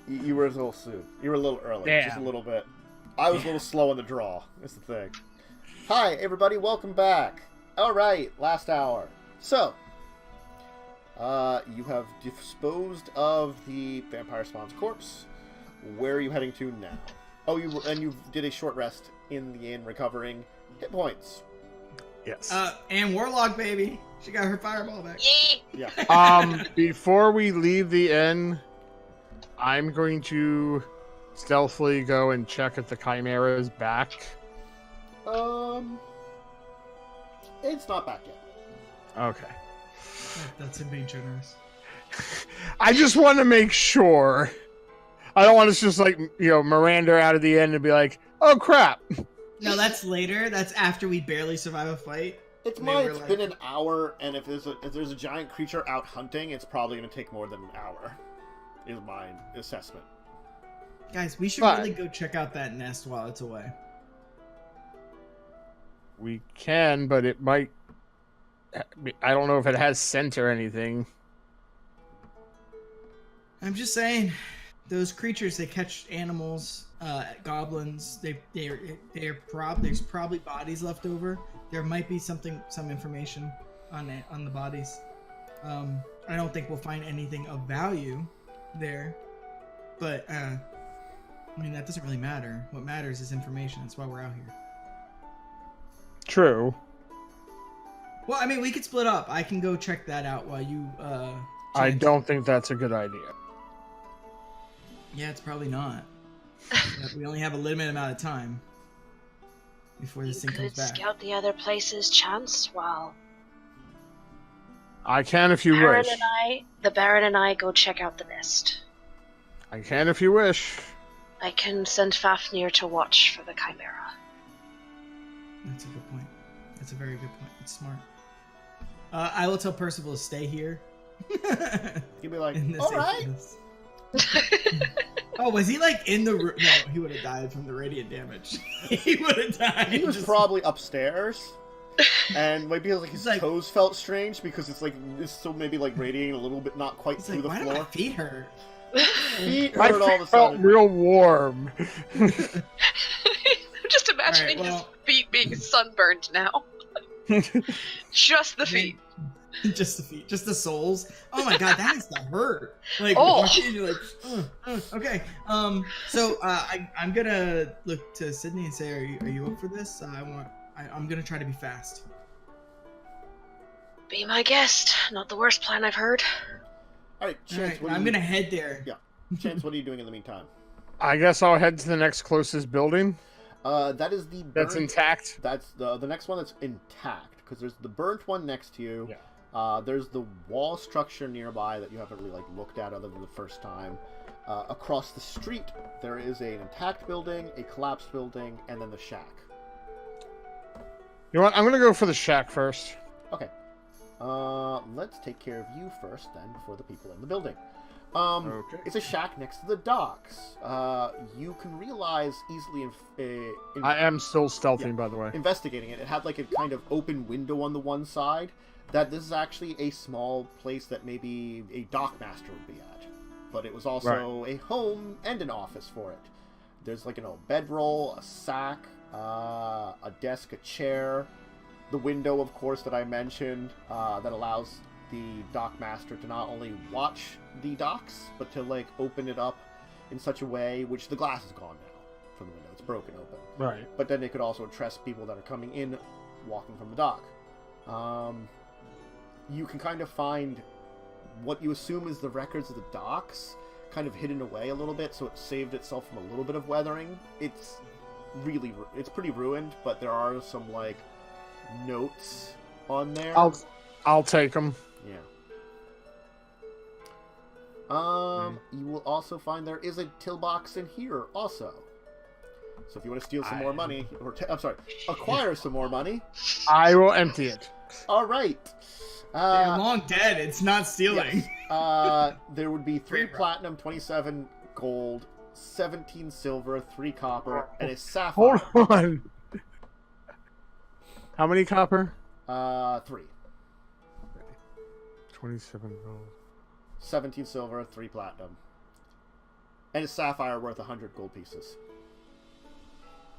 You were a little soon. You were a little early. Damn. Just a little bit. I was a little slow on the draw. That's the thing. Hi, everybody. Welcome back. All right, last hour. So, you have disposed of the vampire spawn's corpse. Where are you heading to now? Oh, you did a short rest in the inn, recovering hit points. Yes. And Warlock, baby. She got her fireball back. Yeah. Before we leave the inn, I'm going to stealthily go and check if the Chimera is back. It's not back yet. Okay. That's him being generous. I just want to make sure. I don't want to just Miranda out of the inn and be like, oh crap. No, that's later. That's after we barely survive a fight. It's been an hour, and if there's a giant creature out hunting, it's probably going to take more than an hour, is my assessment. Guys, we should really go check out that nest while it's away. We can, but it might... I don't know if it has scent or anything. I'm just saying, those creatures, they catch animals, goblins. There's probably bodies left over. There might be some information on the bodies. I don't think we'll find anything of value there, but I mean that doesn't really matter. What matters is information. That's why we're out here. True. Well, I mean, we could split up. I can go check that out while you. I don't think that's a good idea. Yeah, it's probably not. We only have a limited amount of time before this thing comes back. You could scout the other places, Chance, while I can if you wish. the Baron and I go check out the nest. I can if you wish. I can send Fafnir to watch for the Chimera. That's a good point. That's a very good point. It's smart. I will tell Percival to stay here. He'd be like, In the all safe right. place. Oh, was he like in the room? No, he would have died from the radiant damage. He would have died. He was probably upstairs, and maybe his toes felt strange because it's still maybe radiating a little bit, not quite through the why floor. do my feet hurt? Feet My hurt all of a feet felt sudden. real warm. I'm just imagining his feet being sunburned now. Just the feet. Just the feet. Just the soles. Oh my god, that is the hurt. You're okay. So I'm gonna look to Sydney and say, are you up for this? I'm gonna try to be fast. Be my guest. Not the worst plan I've heard. Alright, Chance, I'm gonna head there. Yeah. Chance, what are you doing in the meantime? I guess I'll head to the next closest building. That is the That's intact. That's the next one that's intact, because there's the burnt one next to you. Yeah. There's the wall structure nearby that you haven't really looked at other than the first time. Across the street, there is an intact building, a collapsed building, and then the shack. You know what? I'm gonna go for the shack first. Okay. Let's take care of you first, then, before the people in the building. Okay. It's a shack next to the docks. You can realize easily I am still stealthing, by the way. Investigating it, it had a kind of open window on the one side, that this is actually a small place that maybe a dockmaster would be at. But it was also a home and an office for it. There's an old bedroll, a sack, a desk, a chair, the window, of course, that I mentioned, that allows the dockmaster to not only watch the docks, but to open it up in such a way, which the glass is gone now from the window. It's broken open. Right. But then they could also address people that are coming in, walking from the dock. You can kind of find what you assume is the records of the docks, kind of hidden away a little bit, so it saved itself from a little bit of weathering. It's pretty ruined, but there are some notes on there. I'll take them. Yeah. You will also find there is a till box in here also. So if you want to steal some more money, acquire some more money, I will empty it. All right. They're long dead. It's not stealing. Yes. There would be 3 platinum, 27 gold, 17 silver, 3 copper, and a sapphire. Hold on. How many copper? 3. 27 gold. 17 silver, 3 platinum. And a sapphire worth 100 gold pieces.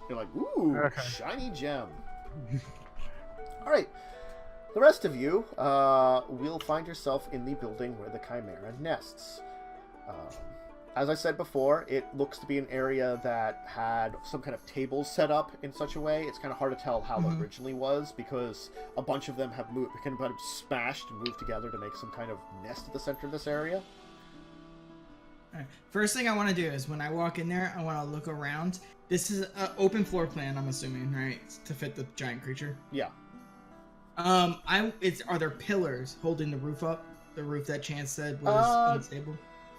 You're like, ooh, Okay. shiny gem. Alright. The rest of you will find yourself in the building where the Chimera nests. As I said before, it looks to be an area that had some kind of tables set up in such a way. It's kind of hard to tell how it originally was because a bunch of them have moved, kind of smashed and moved together to make some kind of nest at the center of this area. All right. First thing I want to do is when I walk in there, I want to look around. This is an open floor plan, I'm assuming, right? To fit the giant creature. Yeah. Are there pillars holding the roof up? The roof that Chance said was unstable?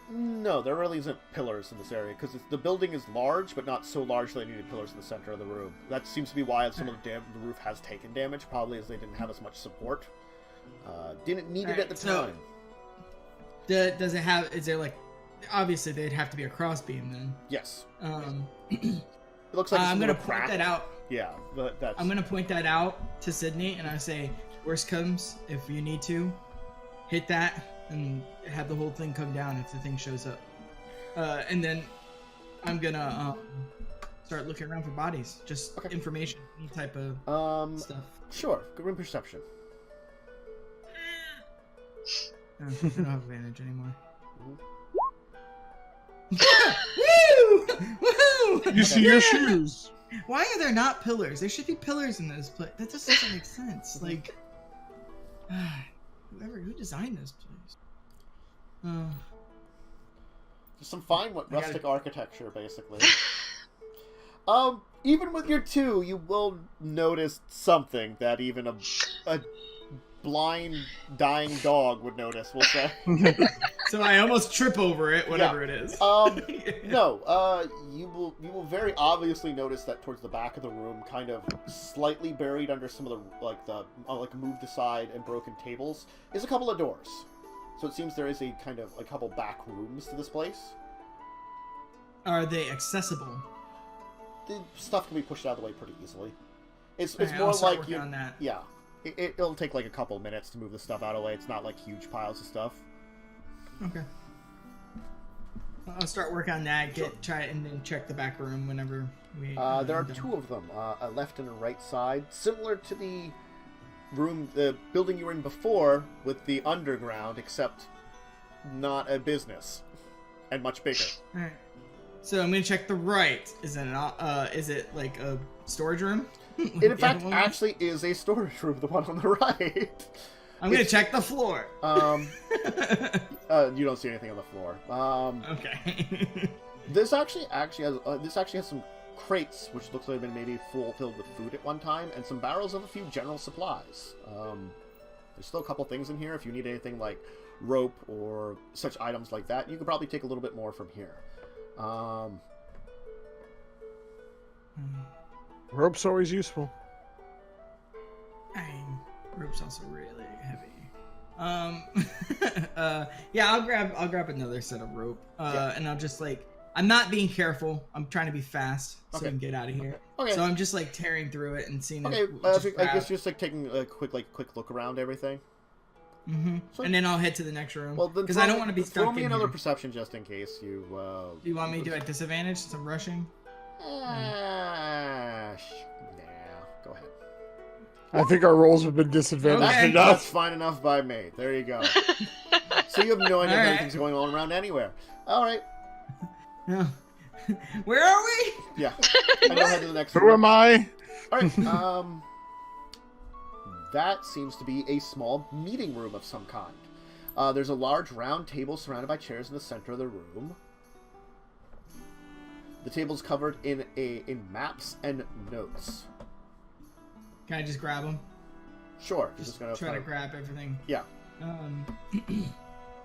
No, there really isn't pillars in this area, because the building is large, but not so large that they needed pillars in the center of the room. That seems to be why some of the roof has taken damage, probably as they didn't have as much support. Didn't need it at the time. Does it have, is there like, obviously they'd have to be a cross beam then. Yes. It looks like I'm going to point that out. Yeah, but that's... I'm going to point that out to Sydney, and I say, worst comes, if you need to, hit that, and have the whole thing come down if the thing shows up. And then I'm gonna start looking around for bodies, just information, any type of stuff. Sure, good room perception. I don't have advantage anymore. Woo! Woohoo! You see your shoes. Why are there not pillars? There should be pillars in this place. That just doesn't make sense. Like, who designed this place? Just some fine rustic architecture, basically. Even with your 2, you will notice something that even a blind, dying dog would notice, we'll say. So I almost trip over it, whatever it is. No, you will very obviously notice that towards the back of the room, kind of slightly buried under some of the moved aside and broken tables, is a couple of doors. So it seems there is a couple back rooms to this place. Are they accessible? The stuff can be pushed out of the way pretty easily. It's right, more like on that. Yeah, it'll take like a couple minutes to move the stuff out of the way. It's not like huge piles of stuff. Okay. I'll start working on that. Try it, and then check the back room whenever we. There are 2 of them, a left and a right side, similar to the building you were in before with the underground, except not a business and much bigger. All right. So I'm gonna check the right. Is it like a storage room? It in fact actually is a storage room, the one on the right. I'm gonna check the floor. You don't see anything on the floor. Okay. This actually has some crates, which looks like they've been maybe filled with food at one time, and some barrels of a few general supplies. There's still a couple things in here. If you need anything like rope or such items like that, you could probably take a little bit more from here. Rope's always useful. Rope's also really heavy. Yeah, I'll grab another set of rope. And I'll just I'm not being careful. I'm trying to be fast so we can get out of here. Okay. So I'm just tearing through it and seeing it. I guess just taking a quick look around everything. Mm-hmm. So, and then I'll head to the next room. Well, because I don't want to be stuck in here. Throw me another perception just in case you. Do you want me to do a disadvantage since I'm rushing? Nah, go ahead. I think our rolls have been disadvantaged enough. That's fine enough by me. There you go. So you have no idea if anything's going on around anywhere. All right. No. Where are we? Yeah. And I'll head to the next room. Who am I? All right. That seems to be a small meeting room of some kind. There's a large round table surrounded by chairs in the center of the room. The table's covered in maps and notes. Can I just grab them? Sure. Just gonna try to grab everything. Yeah.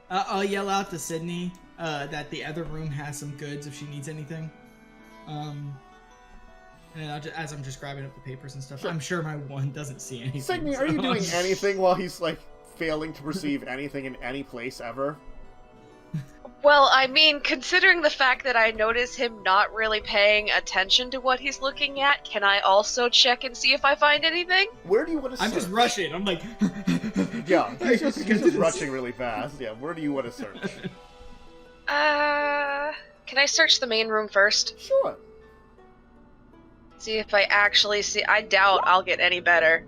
I'll yell out to Sydney that the other room has some goods if she needs anything. And as I'm just grabbing up the papers and stuff, sure. I'm sure my 1 doesn't see anything. Sydney, are you doing anything while he's failing to perceive anything in any place ever? Well, I mean, considering the fact that I notice him not really paying attention to what he's looking at, can I also check and see if I find anything? Where do you want to search? I'm just rushing. I'm yeah, he's just rushing really fast. Yeah, where do you want to search? Can I search the main room first? Sure. See if I actually see. I doubt I'll get any better.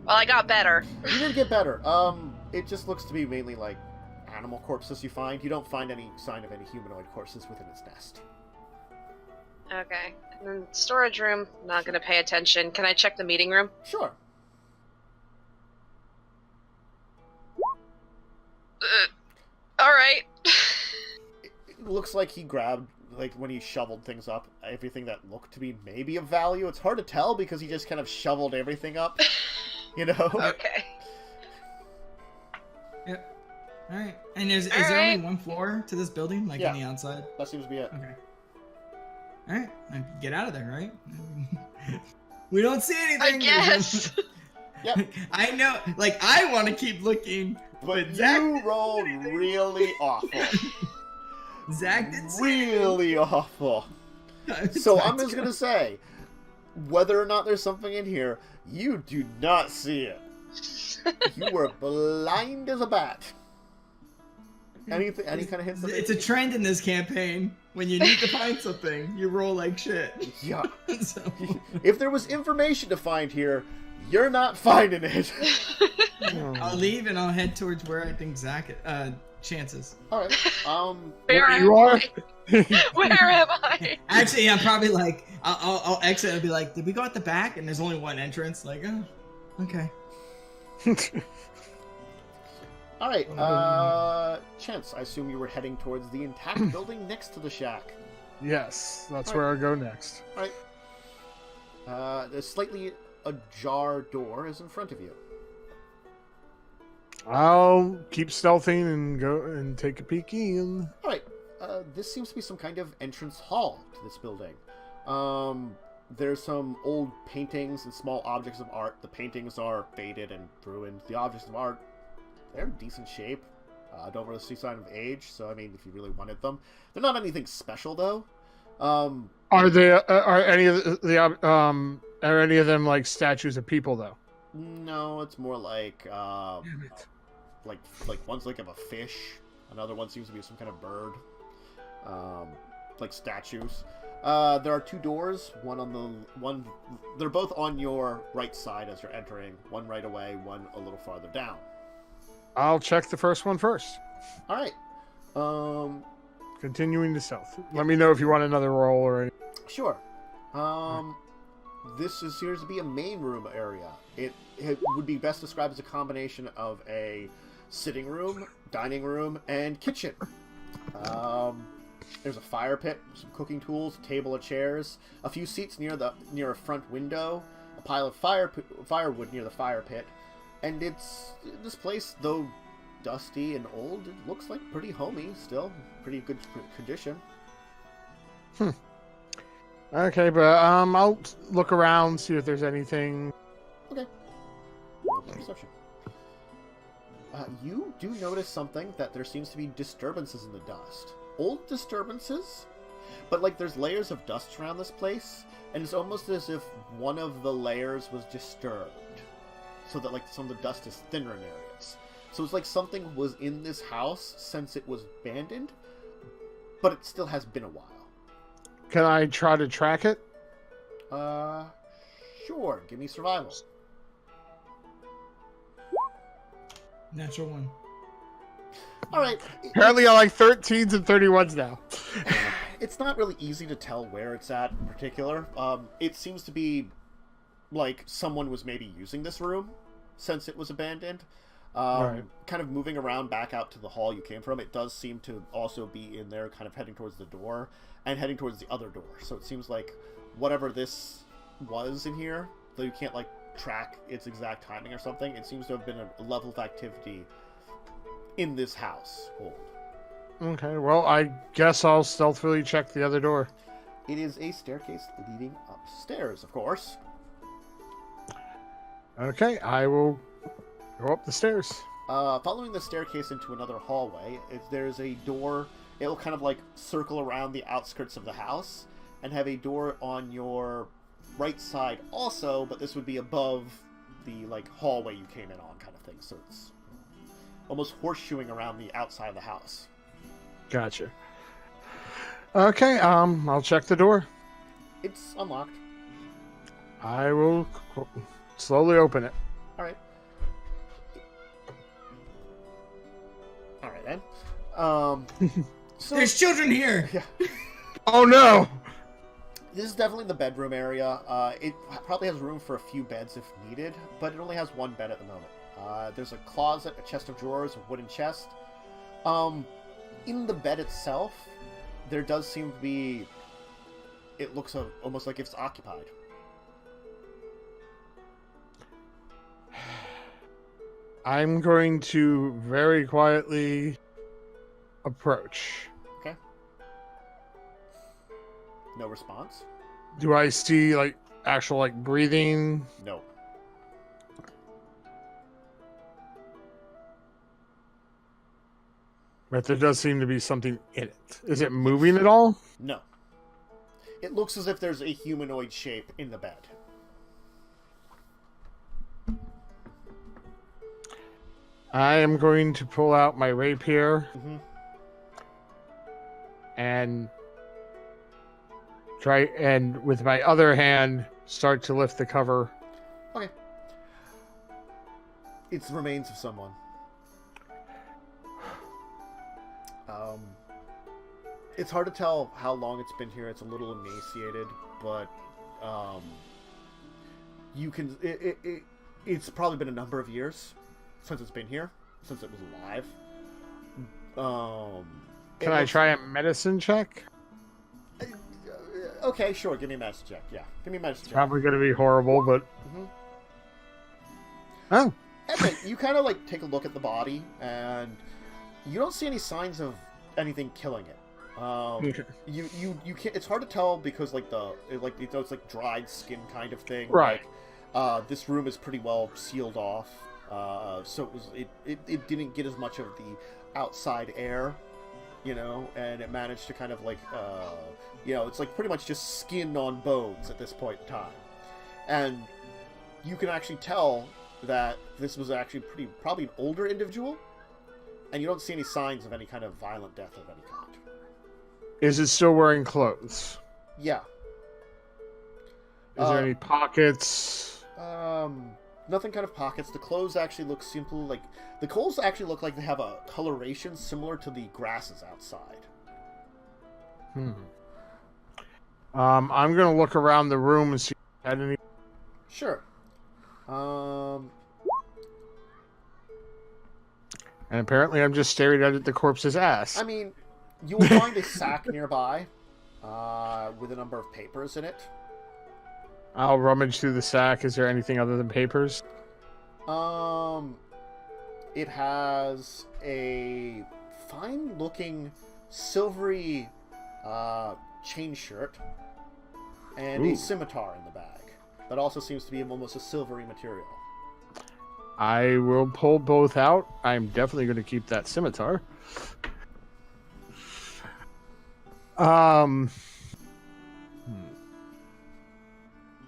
Well, I got better. You did get better. It just looks to be mainly like animal corpses you find. You don't find any sign of any humanoid corpses within its nest. Okay. And then storage room, not gonna pay attention. Can I check the meeting room? Sure. Alright. It looks like he grabbed, like, when he shoveled things up, everything that looked to be maybe of value. It's hard to tell because he just kind of shoveled everything up, you know? Okay. Yep. All right. And is there only one floor to this building, like on the outside? That seems to be it. Okay. All right. Get out of there, right? We don't see anything. I guess. Yep. I know. Like, I want to keep looking, But you rolled really awful. Zach did really awful. So I'm just going to say, whether or not there's something in here, you do not see it. You were blind as a bat. Any kind of hints? It's a trend in this campaign. When you need to find something, you roll like shit. Yeah. So... If there was information to find here, you're not finding it. I'll leave and I'll head towards where I think Zach chances. All right. Where am I? Where am I? Actually, I'm probably like I'll exit and be like, did we go at the back? And there's only one entrance. Like, oh, okay. All right. Chance, I assume you were heading towards the intact building next to the shack. Yes, that's where I'll go next. All right. There's slightly ajar door is in front of you. I'll keep stealthing and go and take a peek in. All right. This seems to be some kind of entrance hall to this building. There's some old paintings and small objects of art. The paintings are faded and ruined. The objects of art, they're in decent shape. Don't really see sign of age, so I mean, if you really wanted them, they're not anything special though. Are they? Are any of are any of them like statues of people though? No, it's more like like one's like of a fish. Another one seems to be some kind of bird. Like statues. There are two doors. They're both on your right side as you're entering. One right away, one a little farther down. I'll check the first one first. All right. Continuing to stealth. Let me know if you want another roll or anything. Sure. This appears to be a main room area. It would be best described as a combination of a sitting room, dining room, and kitchen. There's a fire pit, some cooking tools, a table of chairs, a few seats near a front window, a pile of firewood near the fire pit, and this place, though dusty and old, it looks like pretty homey still, pretty good condition. Okay, but I'll look around, see if there's anything. Okay. Perception. You do notice something, that there seems to be disturbances in the dust. Old disturbances, but like there's layers of dust around this place, and it's almost as if one of the layers was disturbed, so that like some of the dust is thinner in areas. So it's like something was in this house since it was abandoned, but it still has been a while. Can I try to track it? Sure. Give me survival. Natural one. All right. Apparently I like 13s and 31s now. It's not really easy to tell where it's at in particular. It seems to be like someone was maybe using this room since it was abandoned. Right. Kind of moving around back out to the hall you came from, it does seem to also be in there, kind of heading towards the door and heading towards the other door. So it seems like whatever this was in here, though you can't like track its exact timing or something, it seems to have been a level of activity in this house. Okay, well, I guess I'll stealthily check the other door. It is a staircase leading upstairs, of course. Okay, I will go up the stairs. Following the staircase into another hallway, there's a door. It'll kind of like circle around the outskirts of the house and have a door on your right side also, but this would be above the like hallway you came in on, kind of thing. So it's almost horseshoeing around the outside of the house. Gotcha. Okay, I'll check the door. It's unlocked. I will slowly open it. All right. All right then. So There's children here. yeah, Oh no! this is definitely the bedroom area. It probably has room for a few beds if needed, but it only has one bed at the moment. There's a closet, a chest of drawers, a wooden chest. In the bed itself, there does seem to be. It looks almost like it's occupied. I'm going to very quietly approach. Okay. No response? Do I see like actual like breathing? No. But there does seem to be something in it. Is it moving at all? No. It looks as if there's a humanoid shape in the bed. I am going to pull out my rapier Mm-hmm. and try and with my other hand start to lift the cover. Okay. It's the remains of someone. It's hard to tell how long it's been here. It's a little emaciated, but you can. It's probably been a number of years since it's been here, since it was alive. Can I try a medicine check? Okay, sure. Give me a medicine check. Yeah, give me a medicine check. Probably going to be horrible, but Mm-hmm. oh, Anyway, you kind of like take a look at the body, and you don't see any signs of anything killing it. You can't. It's hard to tell because like it's like dried skin kind of thing. Right. Like, this room is pretty well sealed off, so it didn't get as much of the outside air, and it managed to kind of like it's like pretty much just skin on bones at this point in time, and you can actually tell that this was actually probably an older individual, and you don't see any signs of any kind of violent death of any kind. is it still wearing clothes? Yeah. Is there any pockets? Nothing kind of pockets. The clothes actually look simple. Like the clothes actually look like they have a coloration similar to the grasses outside. I'm gonna look around the room and see if I had any. Sure. And apparently, I'm just staring at the corpse's ass. I mean, you will find a sack nearby, with a number of papers in it. I'll rummage through the sack. Is there anything other than papers? It has a fine-looking silvery chain shirt and a scimitar in the bag. That also seems to be almost a silvery material. I will pull both out. I'm definitely going to keep that scimitar.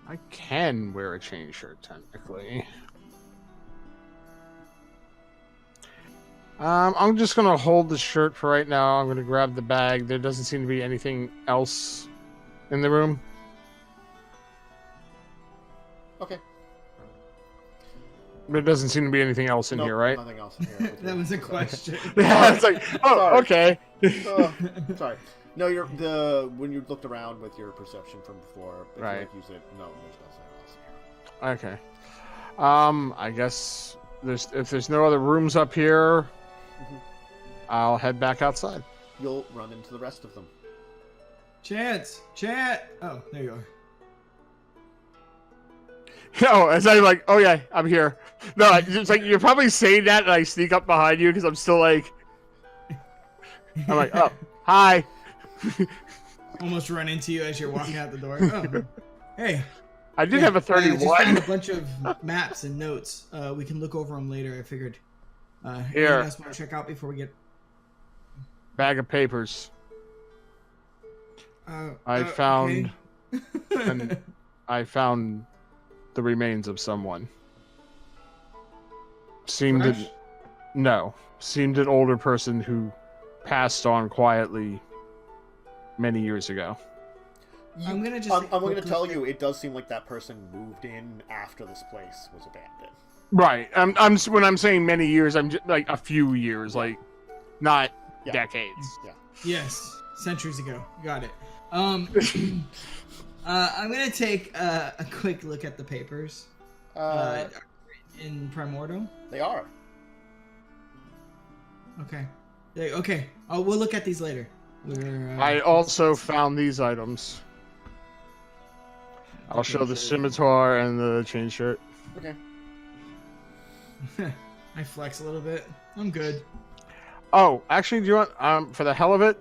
I can wear a chain shirt, technically. I'm just going to hold the shirt for right now. I'm going to grab the bag. There doesn't seem to be anything else in the room. Okay. There doesn't seem to be anything else in Nope, here, right? Nothing else in here. That was a question. Yeah, it's like, oh, okay. Sorry. No, when you looked around with your perception from before, if Right. you use it, no, there's nothing else in here. Okay. I guess if there's no other rooms up here, I'll head back outside. You'll run into the rest of them. Chance! Chat! Oh, there you are. No, as I'm like, oh yeah, I'm here. No, it's like you're probably saying that, and I sneak up behind you because I'm still like, I'm like, oh, hi. Almost run into you as you're walking out the door. Oh, hey. I did have a I just 31. found a bunch of maps and notes. We can look over them later. I figured. Here. Anything else want to check out before we get? Bag of papers. I Okay. found the remains of someone. Seemed Fresh? an older person who passed on quietly many years ago. I'm gonna just. I'm going to tell you, it does seem like that person moved in after this place was abandoned. Right. When I'm saying many years, I'm just, like a few years, like not decades. Yeah. Yes, centuries ago. Got it. I'm gonna take a quick look at the papers. In Primordial. They are. Okay. Okay. We'll look at these later. I also found these items. I'll show the scimitar and the chain shirt. Okay. I flex a little bit. I'm good. Oh, actually, do you want, for the hell of it,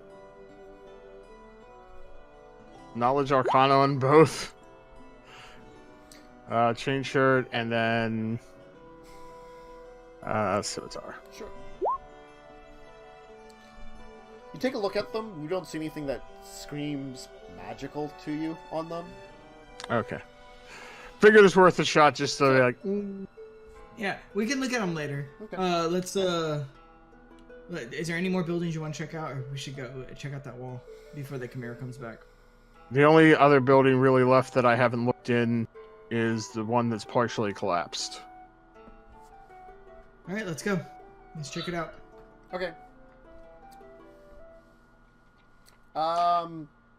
Knowledge Arcana on both. Chain shirt and then scimitar. Sure. You take a look at them. You don't see anything that screams magical to you on them. Okay. Figured it's worth a shot just to like. Yeah, we can look at them later. Okay. Let's. Is there any more buildings you want to check out, or we should go check out that wall before the Chimera comes back? The only other building really left that I haven't looked in is the one that's partially collapsed. All right, let's go. Let's check it out. Okay.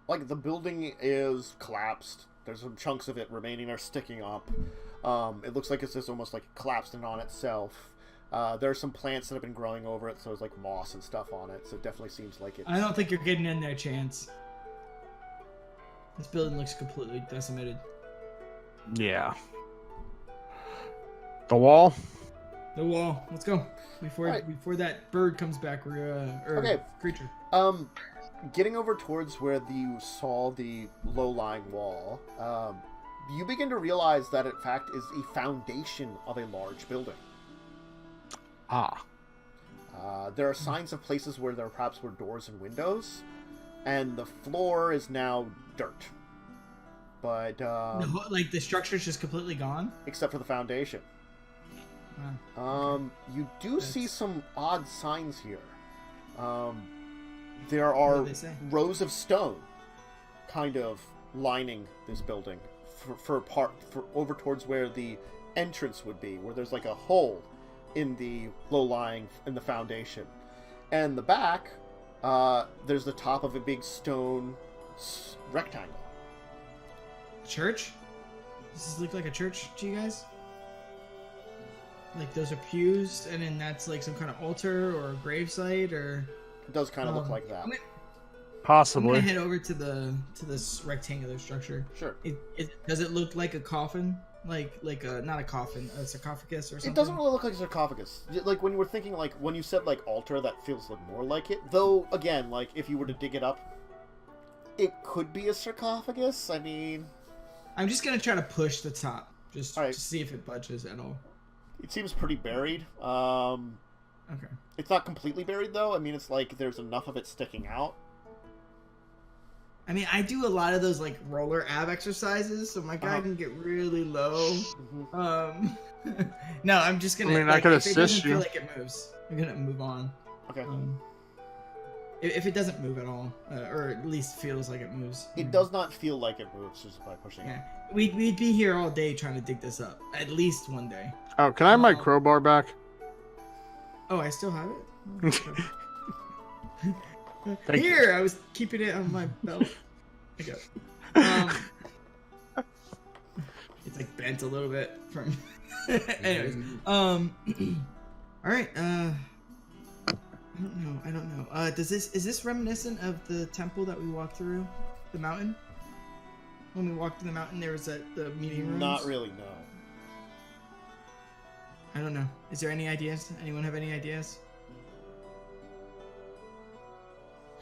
Like the building is collapsed. There's some chunks of it remaining are sticking up. It looks like it's just almost like collapsed in on itself. There are some plants that have been growing over it, so there's like moss and stuff on it. So it definitely seems like it's... I don't think you're getting in there, Chance. This building looks completely decimated. Yeah. The wall? The wall. Let's go. Before that bird comes back, Okay. Creature. Getting over towards where you saw the low-lying wall, you begin to realize that in fact is a foundation of a large building. Ah. There are signs of places where there perhaps were doors and windows, and the floor is now dirt. But like the structure's just completely gone, except for the foundation. Wow. You do see some odd signs here. There are rows of stone, kind of lining this building for over towards where the entrance would be, where there's like a hole in the in the foundation, and the back, there's the top of a big stone rectangle. Church? Does this look like a church to you guys? Like those are pews, and then that's like some kind of altar or a gravesite, or it does kind of look like that. Possibly. I'm gonna head over to this rectangular structure. Sure. Does it look like a coffin? Like not a coffin, a sarcophagus or something? It doesn't really look like a sarcophagus. Like when you were thinking, like when you said like altar, that feels like more like it. Though again, like if you were to dig it up, it could be a sarcophagus. I mean, I'm just gonna try to push the top, just right. to see if it budges at all. It seems pretty buried. Okay. It's not completely buried though. I mean, it's like there's enough of it sticking out. I mean, I do a lot of those like roller ab exercises, so my guy can get really low. Mm-hmm. No, I'm just gonna. I mean, I could if it doesn't assist you. feel like it moves, I'm gonna move on. Okay. If it doesn't move at all, or at least feels like it moves. It does not feel like it moves just by pushing it. Yeah, we'd be here all day trying to dig this up. At least one day. Oh, can I have my crowbar back? Oh, I still have it. Thank Here, I was keeping it on my belt. I got it. It's like bent a little bit from. Anyways, all right. I don't know. Is this reminiscent of the temple that we walked through, the mountain? When we walked through the mountain, there was the meeting rooms. Not really, no. I don't know. Is there any ideas? Anyone have any ideas?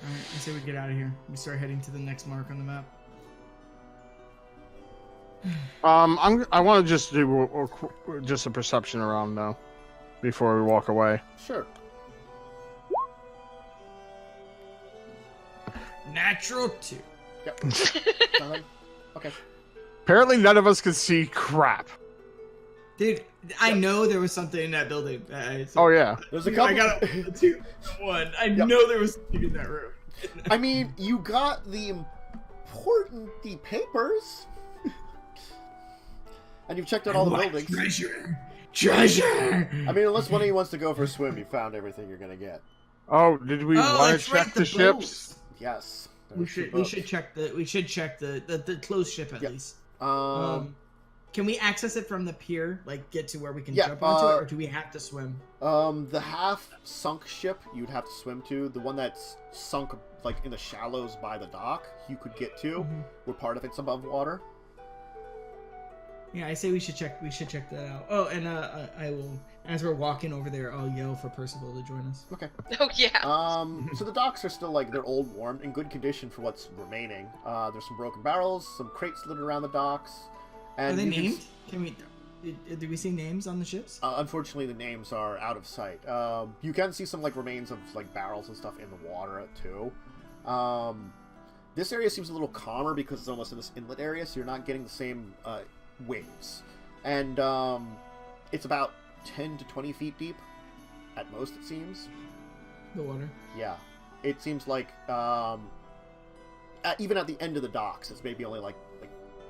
Alright, I say we get out of here. We start heading to the next mark on the map. I want to just do just a perception around though, before we walk away. Sure. Natural 2. Yep. Okay. Apparently, none of us could see crap. Dude, I know there was something in that building. Oh yeah. There's a couple. I got a 2, 1. I know there was something in that room. I mean, you got the important papers. And you've checked out all the buildings. Treasure! I mean, unless one of you wants to go for a swim, you found everything you're gonna get. Oh, did we want to check the ships? Yes. We should check the closed ship at least. Can we access it from the pier? Like, get to where we can jump onto it, or do we have to swim? The half-sunk ship you'd have to swim to. The one that's sunk, like, in the shallows by the dock, you could get to. Where part of it's above water. Yeah, I say we should check that out. Oh, and I will, as we're walking over there, I'll yell for Percival to join us. Okay. Oh yeah. So the docks are still, like, they're old, worn, in good condition for what's remaining. There's some broken barrels, some crates littered around the docks. And are they named? Did we see names on the ships? Unfortunately, the names are out of sight. You can see some, like, remains of, like, barrels and stuff in the water, too. This area seems a little calmer because it's almost in this inlet area, so you're not getting the same waves. And it's about 10 to 20 feet deep, at most, it seems. The water? Yeah. It seems like, even at the end of the docks, it's maybe only, like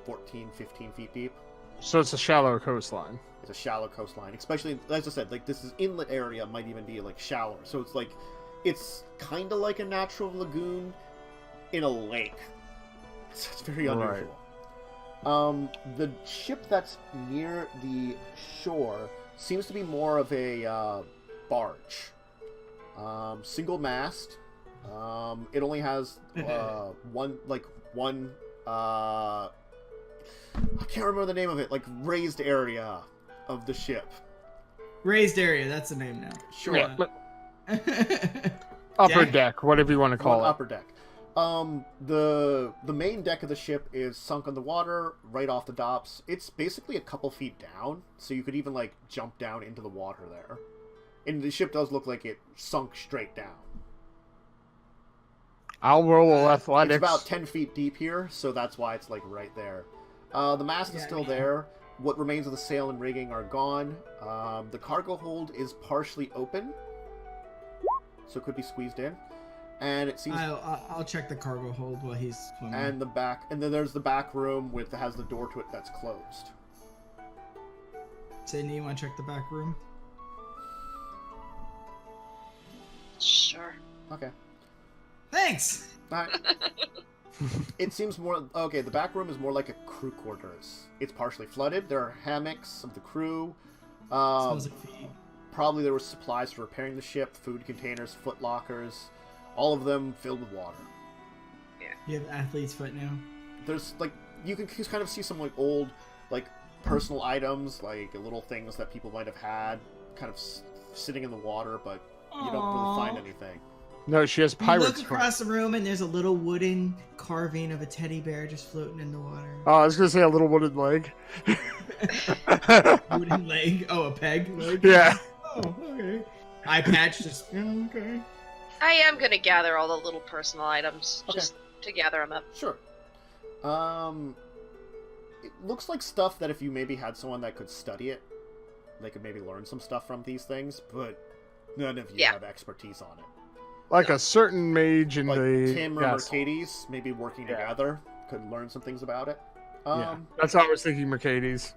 14, 15 feet deep. So it's a shallow coastline. It's a shallow coastline, especially, as I said, like, this is inlet area, might even be, like, shallower. So it's, like, it's kind of like a natural lagoon in a lake. So it's very unusual. Right. The ship that's near the shore seems to be more of a barge. Single mast. It only has one I can't remember the name of it, like, raised area of the ship. Raised area, that's the name now. Sure. Yeah, upper deck, whatever you want to call it. Upper deck. The main deck of the ship is sunk on the water, right off the docks. It's basically a couple feet down, so you could even, like, jump down into the water there. And the ship does look like it sunk straight down. I'll roll athletics. It's about 10 feet deep here, so that's why it's, like, right there. The mast is still there. What remains of the sail and rigging are gone. The cargo hold is partially open, so it could be squeezed in. And it seems I'll check the cargo hold while he's swimming. And then there's the back room that has the door to it that's closed. Sydney, you want to check the back room? Sure. Okay. Thanks. All right. It seems more... Okay, the back room is more like a crew quarters. It's partially flooded. There are hammocks of the crew. Smells like feed. Probably there were supplies for repairing the ship, food containers, foot lockers. All of them filled with water. Yeah. You have athlete's foot now? There's, like... You can kind of see some, like, old, like, personal items, like, little things that people might have had, kind of sitting in the water, but you don't really find anything. No, she has You pirate's look across the room and there's a little wooden carving of a teddy bear just floating in the water. Oh, I was going to say a little wooden leg. Wooden leg? Oh, a peg leg? Yeah. Oh, okay. Eye patch just... Okay. I am gonna gather all the little personal items, just to gather them up. Sure. It looks like stuff that if you maybe had someone that could study it, they could maybe learn some stuff from these things, but none of you have expertise on it. Like a certain mage in like the Tim or castle. Mercedes, maybe working together, could learn some things about it. Yeah, that's how I was thinking, Mercedes.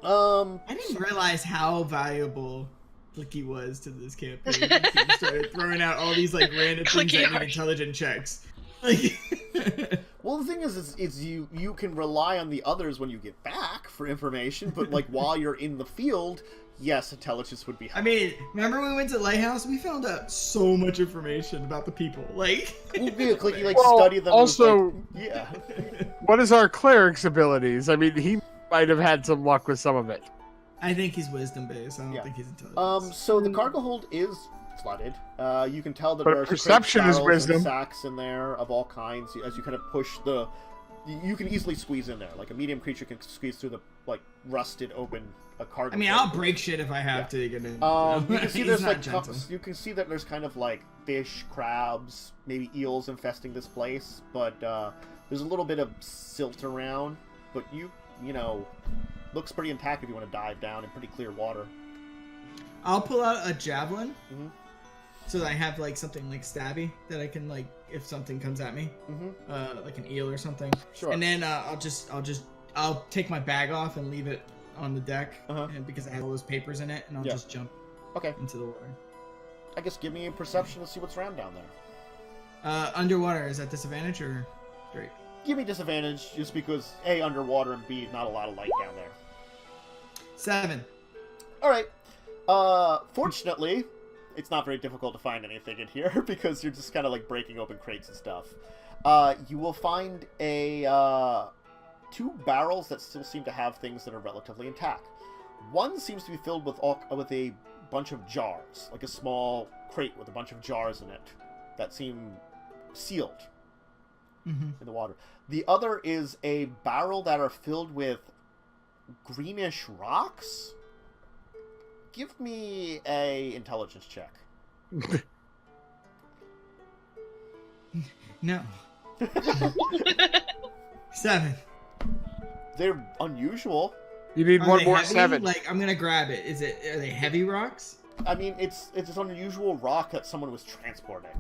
I didn't realize how valuable Clicky was to this campaign. He started throwing out all these like random things that need intelligent checks. Well, the thing is you can rely on the others when you get back for information, but like while you're in the field, yes, intelligence would be helpful. I mean, remember when we went to the lighthouse? We found out so much information about the people. Like, well, yeah, Clicky like study them. Also, yeah. What is our cleric's abilities? I mean, he might have had some luck with some of it. I think he's wisdom based. I don't think he's intelligent. So the cargo hold is flooded. You can tell that But there's perception is wisdom. and sacks in there of all kinds. As you kind of push the, you can easily squeeze in there. Like a medium creature can squeeze through the like rusted open a cargo. I mean, hold. I'll break shit if I have to get in. You can see there's like gentle. you can see that there's kind of like fish, crabs, maybe eels infesting this place. But there's a little bit of silt around. But you know, looks pretty intact if you want to dive down in pretty clear water. I'll pull out a javelin. Mm-hmm. so that I have like something like stabby that I can like if something comes at me, like an eel or something. Sure. And then I'll take my bag off and leave it on the deck, and because I have all those papers in it, and I'll just jump into the water. I guess give me a perception to see what's around down there. Underwater, is that disadvantage or straight? Give me disadvantage just because A, underwater, and B, not a lot of light down there. 7. Alright. Fortunately, it's not very difficult to find anything in here because you're just kind of like breaking open crates and stuff. You will find a 2 barrels that still seem to have things that are relatively intact. One seems to be filled with a bunch of jars, like a small crate with a bunch of jars in it that seem sealed in the water. The other is a barrel that are filled with greenish rocks. Give me a intelligence check. No. 7. They're unusual. You need one more heavy? 7. Like, I'm gonna grab it. Are they heavy rocks? I mean, it's an unusual rock that someone was transporting.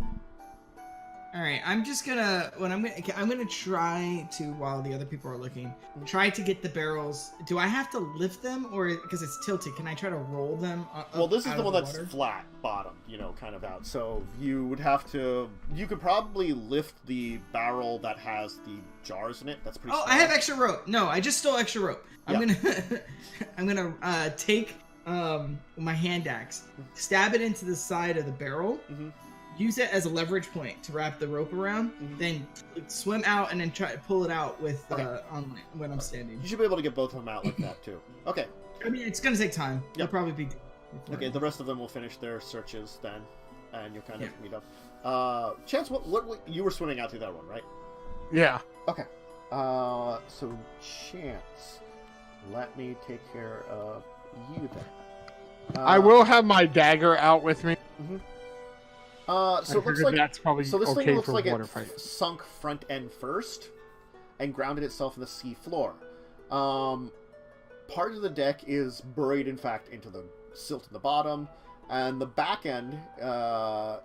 All right, I'm just gonna I'm gonna try to, while the other people are looking, try to get the barrels. Do I have to lift them, or because it's tilted, can I try to roll them? Well, this is the one that's water? flat bottom, kind of out. So you would have to. You could probably lift the barrel that has the jars in it. That's pretty. Oh, small. I have extra rope. No, I just stole extra rope. I'm gonna take my hand axe, stab it into the side of the barrel. Use it as a leverage point to wrap the rope around, then swim out and then try to pull it out with when I'm standing. You should be able to get both of them out like that too. Okay. I mean, it's gonna take time. It'll probably be. Okay, the rest of them will finish their searches then, and you'll kind of meet up. Chance, what you were swimming out through that one, right? Yeah. Okay. So Chance, let me take care of you then. I will have my dagger out with me. So it looks like that's probably this okay thing looks for like water it fight. sunk front end first and grounded itself in the sea floor. Part of the deck is buried, in fact, into the silt in the bottom, and the back end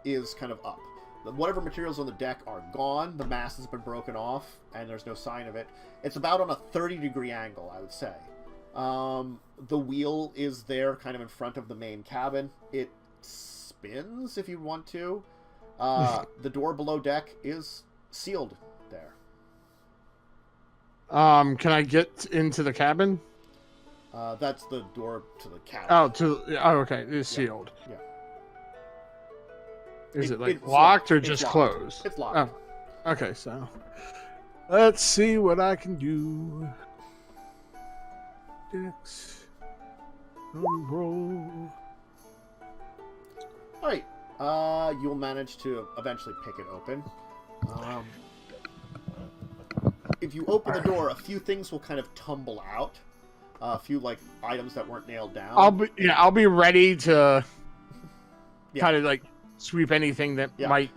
is kind of up. Whatever materials on the deck are gone. The mast has been broken off, and there's no sign of it. It's about on a 30-degree angle, I would say. The wheel is there, kind of in front of the main cabin. It spins if you want to. The door below deck is sealed there. Can I get into the cabin? That's the door to the cabin. Oh, okay. It's sealed. Yeah. Is it it's locked or it's just locked. closed? It's locked. Oh, okay. So let's see what I can do. Dex. Roll. All right. You'll manage to eventually pick it open. If you open the door, a few things will kind of tumble out. A few items that weren't nailed down. I'll be ready to kind of sweep anything that might.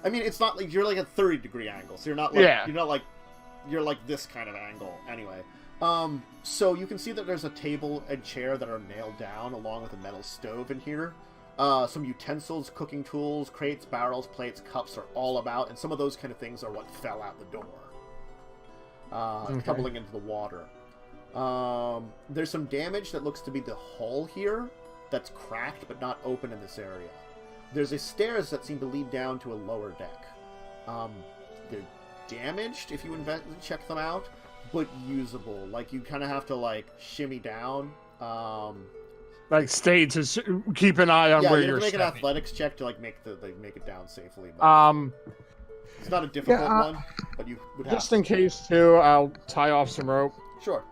I mean, it's not like you're a 30-degree angle, so you're not you're this kind of angle anyway. So you can see that there's a table and chair that are nailed down along with a metal stove in here. Some utensils, cooking tools, crates, barrels, plates, cups are all about, and some of those kind of things are what fell out the door, tumbling into the water. There's some damage that looks to be the hull here that's cracked but not open in this area. There's a stairs that seem to lead down to a lower deck. They're damaged if you check them out, but usable. You kind of have to shimmy down. Stay to keep an eye on where you're make stepping. an athletics check to make it down safely. But it's not a difficult one, but you would have just in case too. I'll tie off some rope. Sure.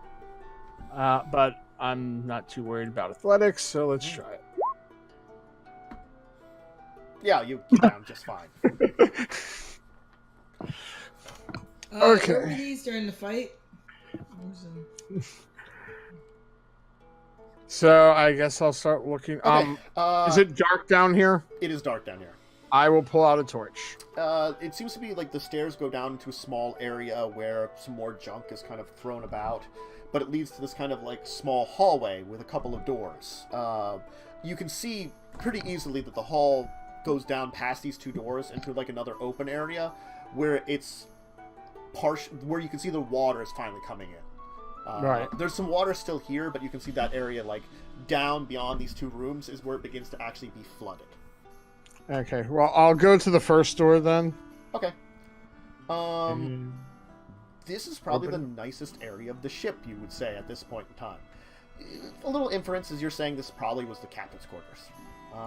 But I'm not too worried about athletics, so let's try it. Yeah, you get down just fine. Okay. Where were these during the fight? So I guess I'll start looking. Okay, is it dark down here? It is dark down here. I will pull out a torch. It seems to be the stairs go down into a small area where some more junk is kind of thrown about, but it leads to this kind of small hallway with a couple of doors. You can see pretty easily that the hall goes down past these 2 doors into like another open area where it's where you can see the water is finally coming in. Right. There's some water still here, but you can see that area like down beyond these 2 rooms is where it begins to actually be flooded. Okay, well, I'll go to the first door then. Okay. This is probably the nicest area of the ship, you would say, at this point in time. A little inference is you're saying this probably was the captain's quarters.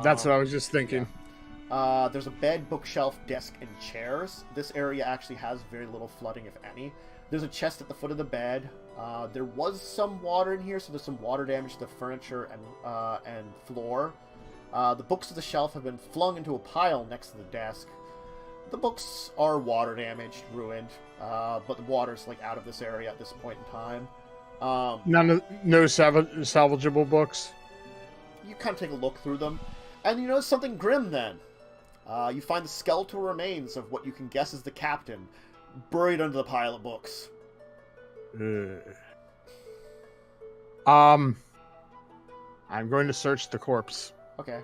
That's what I was just thinking. Yeah. There's a bed, bookshelf, desk, and chairs. This area actually has very little flooding, if any. There's a chest at the foot of the bed. There was some water in here, so there's some water damage to the furniture and floor. The books of the shelf have been flung into a pile next to the desk. The books are water damaged, ruined, but the water's like out of this area at this point in time. No salvageable books. You kind of take a look through them, and you notice something grim. Then you find the skeletal remains of what you can guess is the captain, buried under the pile of books. I'm going to search the corpse. Okay.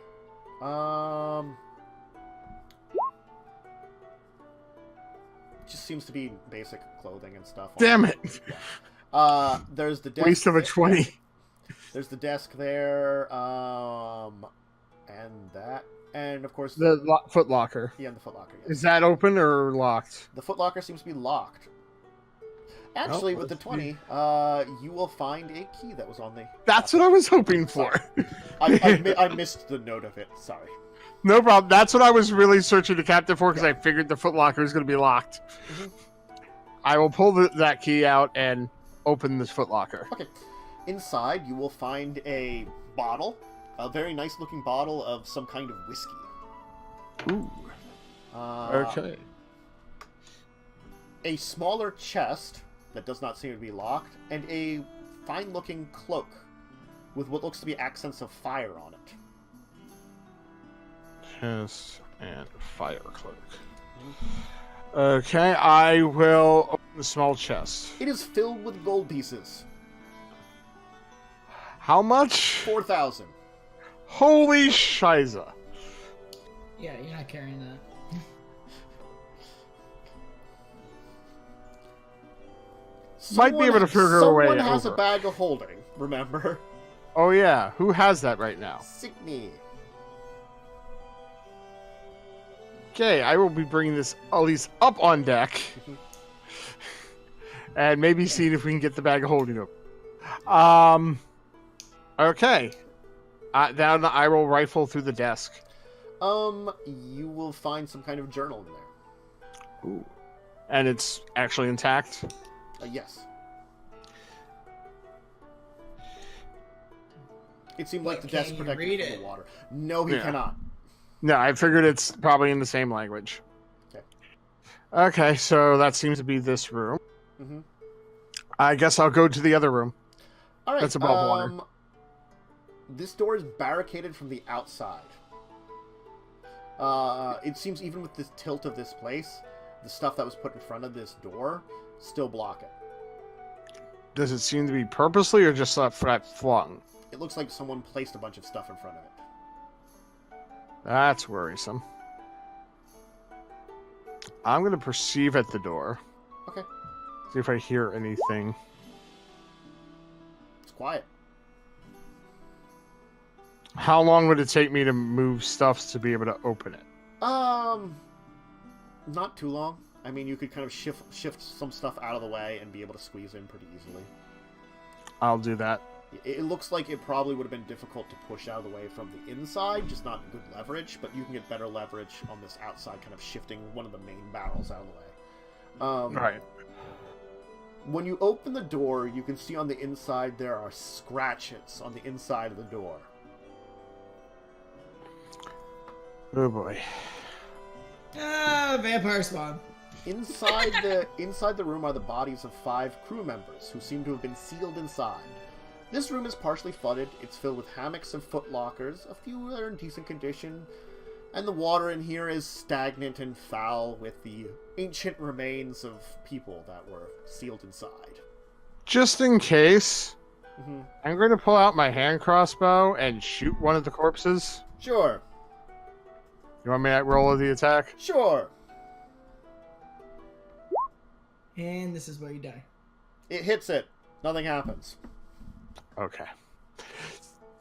Just seems to be basic clothing and stuff. Damn it! There's the desk. Waste of a 20. There's the desk there, and that, and of course The foot locker. yeah, the footlocker. Yes. Is that open or locked? The footlocker seems to be locked. Actually, with the 20, you will find a key that was on the. That's what I was hoping for. I missed the note of it. Sorry. No problem. That's what I was really searching the captain for, because I figured the footlocker was going to be locked. Mm-hmm. I will pull that key out and open this footlocker. Okay. Inside, you will find a bottle, a very nice looking bottle of some kind of whiskey. Ooh. Okay. A smaller chest that does not seem to be locked, and a fine looking cloak with what looks to be accents of fire on it. Chest and fire cloak. Okay, I will open the small chest. It is filled with gold pieces. How much? 4,000. Holy shiza. Yeah, you're not carrying that. Might be able to figure a way Someone has over. a bag of holding, remember? Oh yeah, who has that right now? Signy. Okay, I will be bringing this at least up on deck. And maybe seeing if we can get the bag of holding up. Okay. Then I will rifle through the desk. You will find some kind of journal in there. Ooh. And it's actually intact? Yes. It seemed like the Can desk you protected read from it? the water. No, he Yeah. cannot. No, I figured it's probably in the same language. Okay. Okay, so that seems to be this room. Mm-hmm. I guess I'll go to the other room. All right. That's above water. This door is barricaded from the outside. It seems even with the tilt of this place, the stuff that was put in front of this door still block it. Does it seem to be purposely or just flung? It looks like someone placed a bunch of stuff in front of it. That's worrisome. I'm going to perceive at the door. Okay. See if I hear anything. It's quiet. How long would it take me to move stuff to be able to open it? Not too long. I mean, you could kind of shift some stuff out of the way and be able to squeeze in pretty easily. I'll do that. It looks like it probably would have been difficult to push out of the way from the inside, just not good leverage, but you can get better leverage on this outside, kind of shifting one of the main barrels out of the way. Right. When you open the door, you can see on the inside there are scratches on the inside of the door. Oh boy. Vampire spawn. Inside the room are the bodies of 5 crew members who seem to have been sealed inside. This room is partially flooded. It's filled with hammocks and footlockers. A few are in decent condition, and the water in here is stagnant and foul with the ancient remains of people that were sealed inside. Just in case, Mm-hmm. I'm going to pull out my hand crossbow and shoot one of the corpses. Sure. You want me to roll the attack? Sure. And this is where you die. It hits it. Nothing happens. Okay.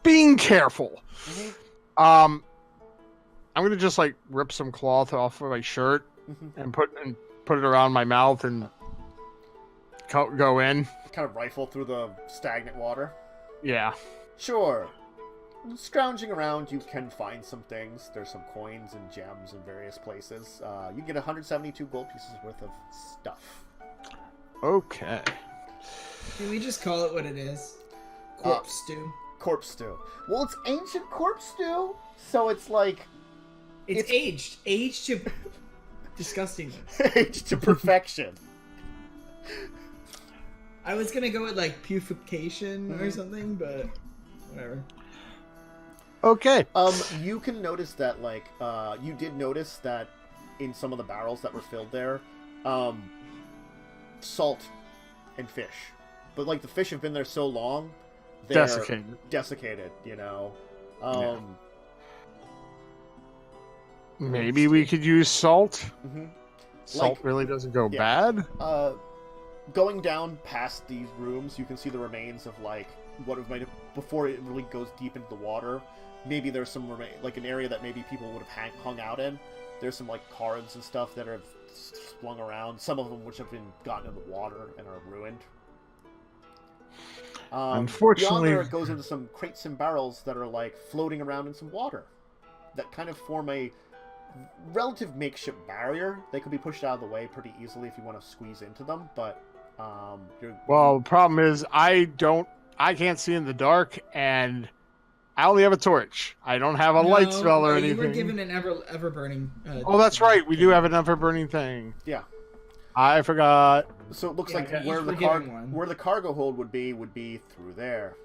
Being careful. I'm gonna just like rip some cloth off of my shirt and put it around my mouth and go in. Kind of rifle through the stagnant water. Yeah. Sure. Scrounging around, you can find some things. There's some coins and gems in various places. You get 172 gold pieces worth of stuff. Okay. Can we just call it what it is? Corpse stew. Corpse stew. Well, it's ancient corpse stew, so it's like... It's aged. Aged to disgusting. aged to perfection. I was gonna go with like putrefaction or something, but whatever. Okay. You can notice that, like, you did notice that in some of the barrels that were filled there, salt and fish. But, like, the fish have been there so long, they're desiccated, you know? Maybe we could use salt? Mm-hmm. Salt like, really doesn't go bad? Going down past these rooms, you can see the remains of, like, what it might have... Before it really goes deep into the water, maybe there's some like an area that maybe people would have hung out in. There's some like cards and stuff that are flung around. Some of them which have been gotten in the water and are ruined. Unfortunately, beyond there, it goes into some crates and barrels that are like floating around in some water that kind of form a relative makeshift barrier. They could be pushed out of the way pretty easily if you want to squeeze into them. But well, the problem is I can't see in the dark, and I only have a torch. I don't have a light spell or anything. You were given an ever burning. Oh, that's right. We do have an ever burning thing. Yeah. I forgot. So it looks like where the cargo hold would be through there.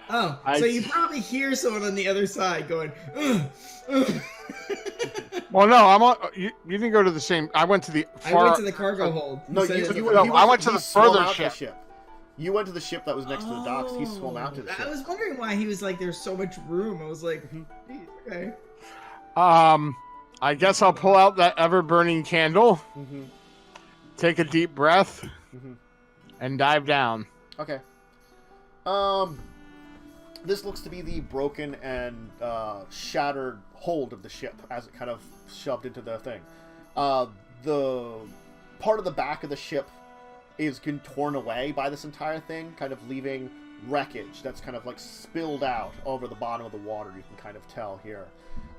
Oh, so you probably hear someone on the other side going. Well, no, I'm on. You didn't go to the same. I went to the. I went to the cargo hold. No, I went to the further ship. You went to the ship that was next to the docks. He swam out to the ship. I was wondering why he was like, "There's so much room." I was like, "Okay." I guess I'll pull out that ever-burning candle, take a deep breath, and dive down. Okay. This looks to be the broken and shattered hold of the ship as it kind of shoved into the thing. The part of the back of the ship is been torn away by this entire thing, kind of leaving wreckage that's kind of like spilled out over the bottom of the water. You can kind of tell here.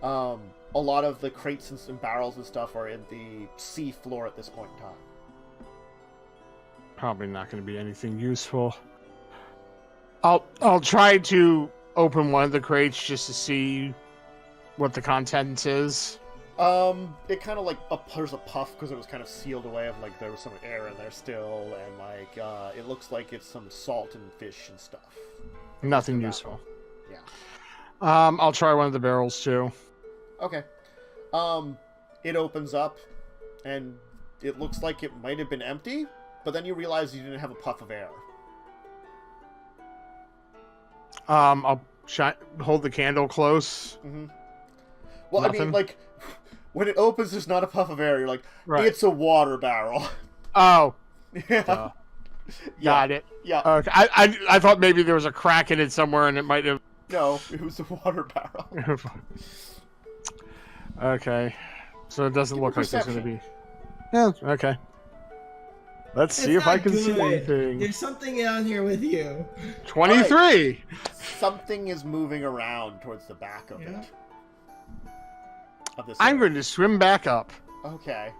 A lot of the crates and barrels and stuff are in the sea floor at this point in time. Probably not going to be anything useful. I'll try to open one of the crates just to see what the contents is. It kind of like there's a puff because it was kind of sealed away of like there was some air in there still, and like it looks like it's some salt and fish and stuff. Nothing useful. Yeah. I'll try one of the barrels too. Okay. It opens up, and it looks like it might have been empty, but then you realize you didn't have a puff of air. I'll hold the candle close. Well, nothing. I mean, like, when it opens, there's not a puff of air. You're like, it's a water barrel. Oh. Yeah. Got it. Yeah. Okay. I thought maybe there was a crack in it somewhere, and it might have... No, it was a water barrel. Okay. So it doesn't look like there's going to be... Yeah, okay. Let's see if I can see anything. There's something on here with you. 23! Right. Something is moving around towards the back of it. Of this I'm going to swim back up. Okay.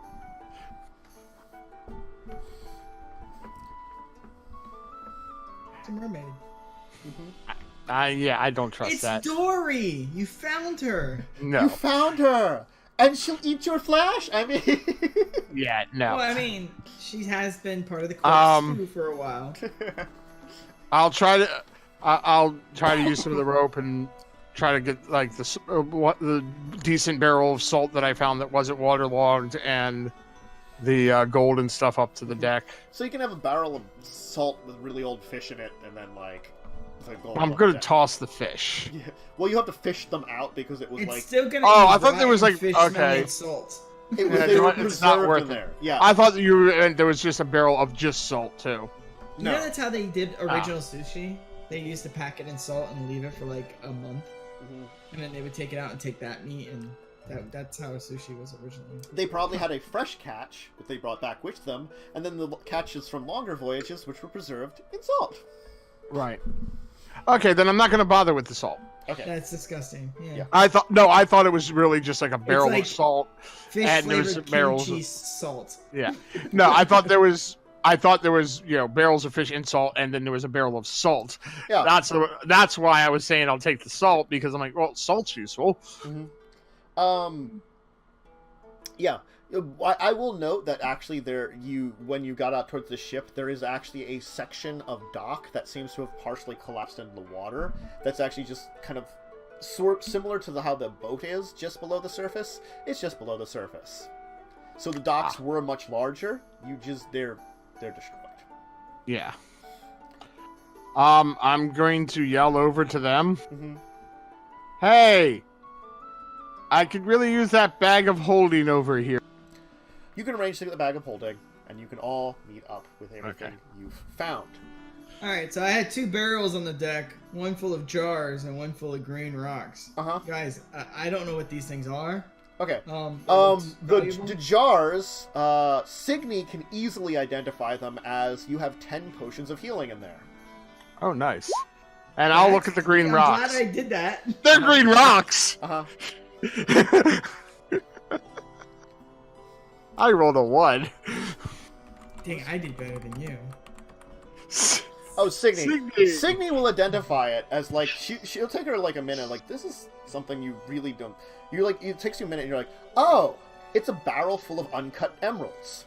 It's a mermaid. Yeah, I don't trust that. It's Dory! You found her! No. You found her! And she'll eat your flesh? I mean... Yeah, no. Well, I mean, she has been part of the corpse stew for a while. I'll try to use some of the rope and try to get like the decent barrel of salt that I found that wasn't waterlogged and the gold and stuff up to the deck. So you can have a barrel of salt with really old fish in it, and then like It's like gold I'm on gonna deck. toss the fish. Yeah. Well, you have to fish them out because it was It's like still gonna. Oh, be I thought there dry was, and like- fish okay. smelling salt. it was Yeah, they were it's not preserved worth in it. there. Yeah. I thought there was just a barrel of just salt too. You know No. that's how they did original sushi? They used to pack it in salt and leave it for like a month, Mhm. and then they would take it out and take that meat, and that's how sushi was originally. They probably had a fresh catch that they brought back with them, and then the catches from longer voyages, which were preserved in salt. Right. Okay, then I'm not gonna bother with the salt. Okay. That's disgusting. Yeah. Yeah. I thought it was really just like a barrel like of salt. Fish And there was flavored barrels of- kimchi salt. Yeah. No, I thought there was barrels of fish in salt, and then there was a barrel of salt. Yeah. That's why I was saying I'll take the salt, because I'm like, well, salt's useful. Yeah. I will note that actually when you got out towards the ship, there is actually a section of dock that seems to have partially collapsed into the water. That's actually just kind of similar to how the boat is just below the surface. It's just below the surface. So the docks were much larger. They're destroyed. Yeah. I'm going to yell over to them. Mm-hmm. Hey, I could really use that bag of holding over here. You can arrange to get the bag of holding, and you can all meet up with everything you've found. All right, so I had 2 barrels on the deck, one full of jars and one full of green rocks. Uh-huh. Guys, I don't know what these things are. Okay. It's valuable. The jars, Signy can easily identify them as you have 10 potions of healing in there. Oh, nice. And I'll look at the green rocks. I'm glad I did that. They're green rocks! Uh-huh. I rolled a 1. Dang, I did better than you. Oh, Signy. Signy. Signy will identify it as, like, she'll take her, like, a minute, like, this is something you really don't... You're like, it takes you a minute, and you're like, oh, it's a barrel full of uncut emeralds.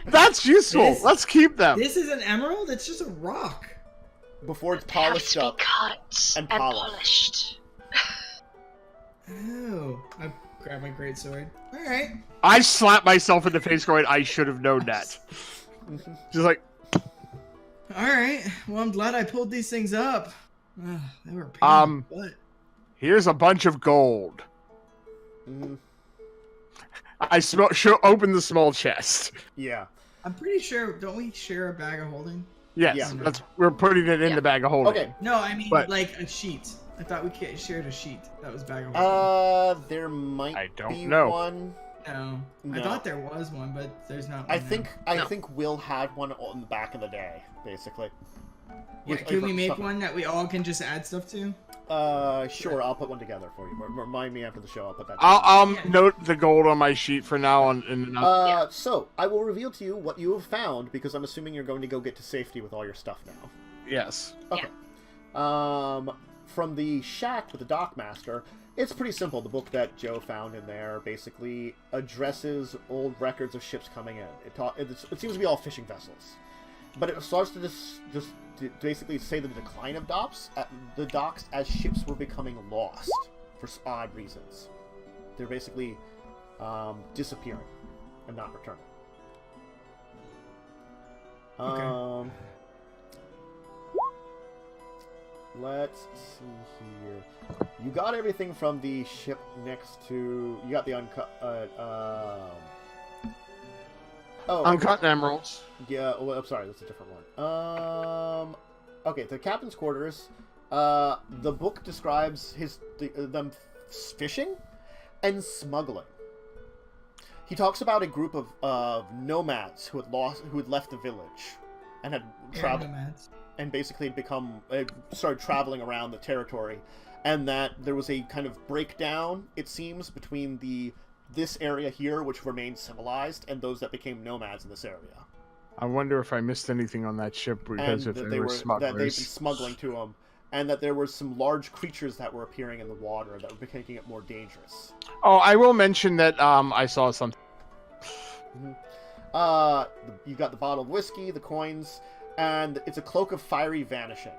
That's useful. Let's keep them. This is an emerald? It's just a rock. Before it's Have polished to be up. cut and and polished. polished. Oh. I grabbed my greatsword. Alright. I slapped myself in the face going, I should have known that. Just like, Alright. Well, I'm glad I pulled these things up. Ugh, they were a pain in the butt. here's a bunch of gold. Mhm. I open the small chest. Yeah. I'm pretty sure, don't we share a bag of holding? Yes, Yeah. we're putting it in the bag of holding. Okay. No, I mean But- like a sheet. I thought we shared a sheet. That was bag of holding. There might I don't be know. one. No. I No. thought there was one, but there's not I one think now. I think Will had one on the back in the day, basically. Yeah, With- can we make something. one that we all can just add stuff to? Sure, I'll put one together for you. Remind me after the show, I'll put that I'll together. note the gold on my sheet for now. So, I will reveal to you what you have found, because I'm assuming you're going to go get to safety with all your stuff now. Yes. Okay. From the shack with the dockmaster, it's pretty simple. The book that Joe found in there basically addresses old records of ships coming in. It seems to be all fishing vessels. But it starts to just basically say the decline of the docks as ships were becoming lost for odd reasons. They're basically disappearing and not returning. Okay. Let's see here. You got everything from the ship next to... You got the uncut... Uncut emeralds. Yeah, well, I'm sorry, that's a different one. Okay, the captain's quarters. The book describes them fishing and smuggling. He talks about a group of nomads who had left the village and had traveled and basically had started traveling around the territory, and that there was a kind of breakdown, it seems, between this area here, which remained civilized, and those that became nomads in this area. I wonder if I missed anything on that ship because And if that they were smugglers. that they've been smuggling to them, and that there were some large creatures that were appearing in the water that were making it more dangerous. Oh, I will mention that I saw something. You got the bottle of whiskey, the coins, and it's a cloak of fiery vanishing.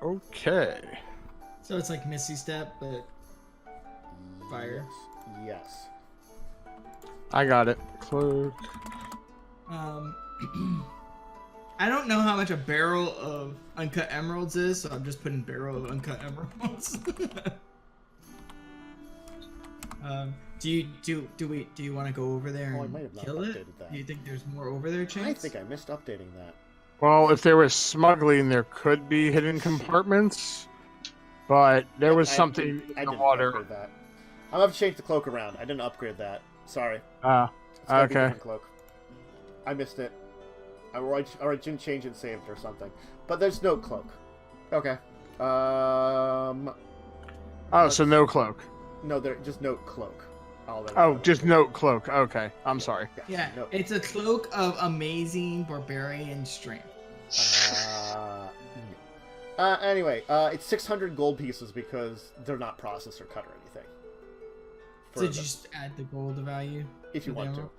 Okay. So it's like Misty Step, but fire. Yes. I got it. Cloak. I don't know how much a barrel of uncut emeralds is, so I'm just putting barrel of uncut emeralds. Do you want to go over there Oh, I and might have not kill it? updated that. Do you think there's more over there, Chance? I think I missed updating that. Well, if there was smuggling, there could be hidden compartments, but there was something I in the didn't water. upgrade that. I'm gonna have to change the cloak around. I didn't upgrade that. Sorry. It's gotta be a Okay. different cloak. I missed it. Or I didn't change and save it or something. But there's no cloak. Okay. Oh, so no cloak. No, there just no cloak. Just note cloak. Okay, I'm sorry. Yeah, no. it's a cloak of amazing barbarian strength. Anyway, it's 600 gold pieces because they're not processed or cut or anything. So did you just add the gold value? If you the want to. emerald?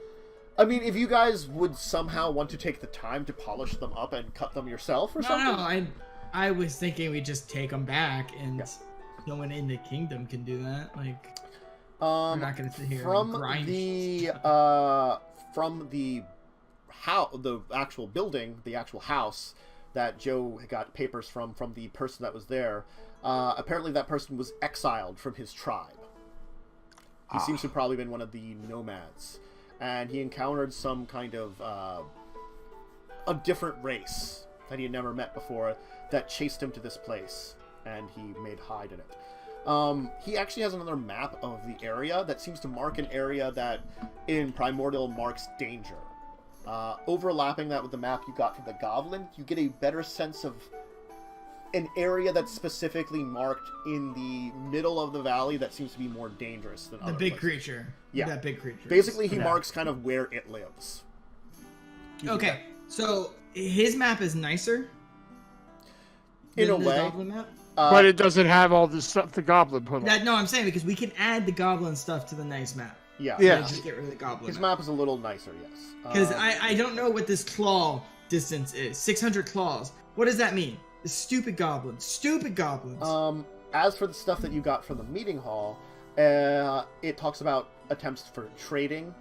I mean, if you guys would somehow want to take the time to polish them up and cut them yourself or something. No, I was thinking we just take them back and Yeah. no one in the kingdom can do that. Like, we're not gonna sit here from and grind the actual building, the actual house that Joe got papers from the person that was there. Apparently, that person was exiled from his tribe. He seems to have probably been one of the nomads, and he encountered some kind of a different race that he had never met before that chased him to this place, and he made hide in it. He actually has another map of the area that seems to mark an area that in Primordial marks danger. Overlapping that with the map you got from the goblin, you get a better sense of an area that's specifically marked in the middle of the valley that seems to be more dangerous than the other big places. creature. Yeah. That big creature. Basically, he Yeah. marks kind of where it lives. Okay, so his map is nicer. In a than the way. goblin map? But it doesn't have all the stuff the goblin put on. No, I'm saying because we can add the goblin stuff to the nice map. Yeah. Yeah. Just get rid of the goblin. His map is a little nicer, yes. Because I don't know what this claw distance is. 600 claws. What does that mean? The stupid goblins. Stupid goblins. As for the stuff that you got from the meeting hall, it talks about attempts for trading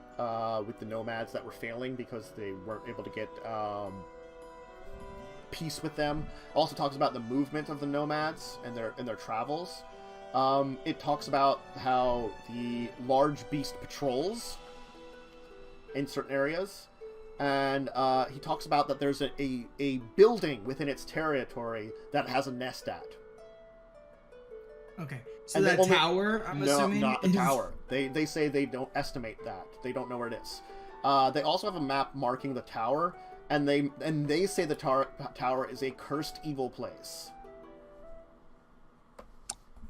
with the nomads that were failing because they weren't able to get peace with them. Also talks about the movement of the nomads and their travels. It talks about how the large beast patrols in certain areas. And he talks about that there's a building within its territory that has a nest at. Okay. So And they that only- tower, I'm assuming? No, not the is- tower. They say they don't estimate that. They don't know where it is. They also have a map marking the tower, and they say the tower is a cursed evil place.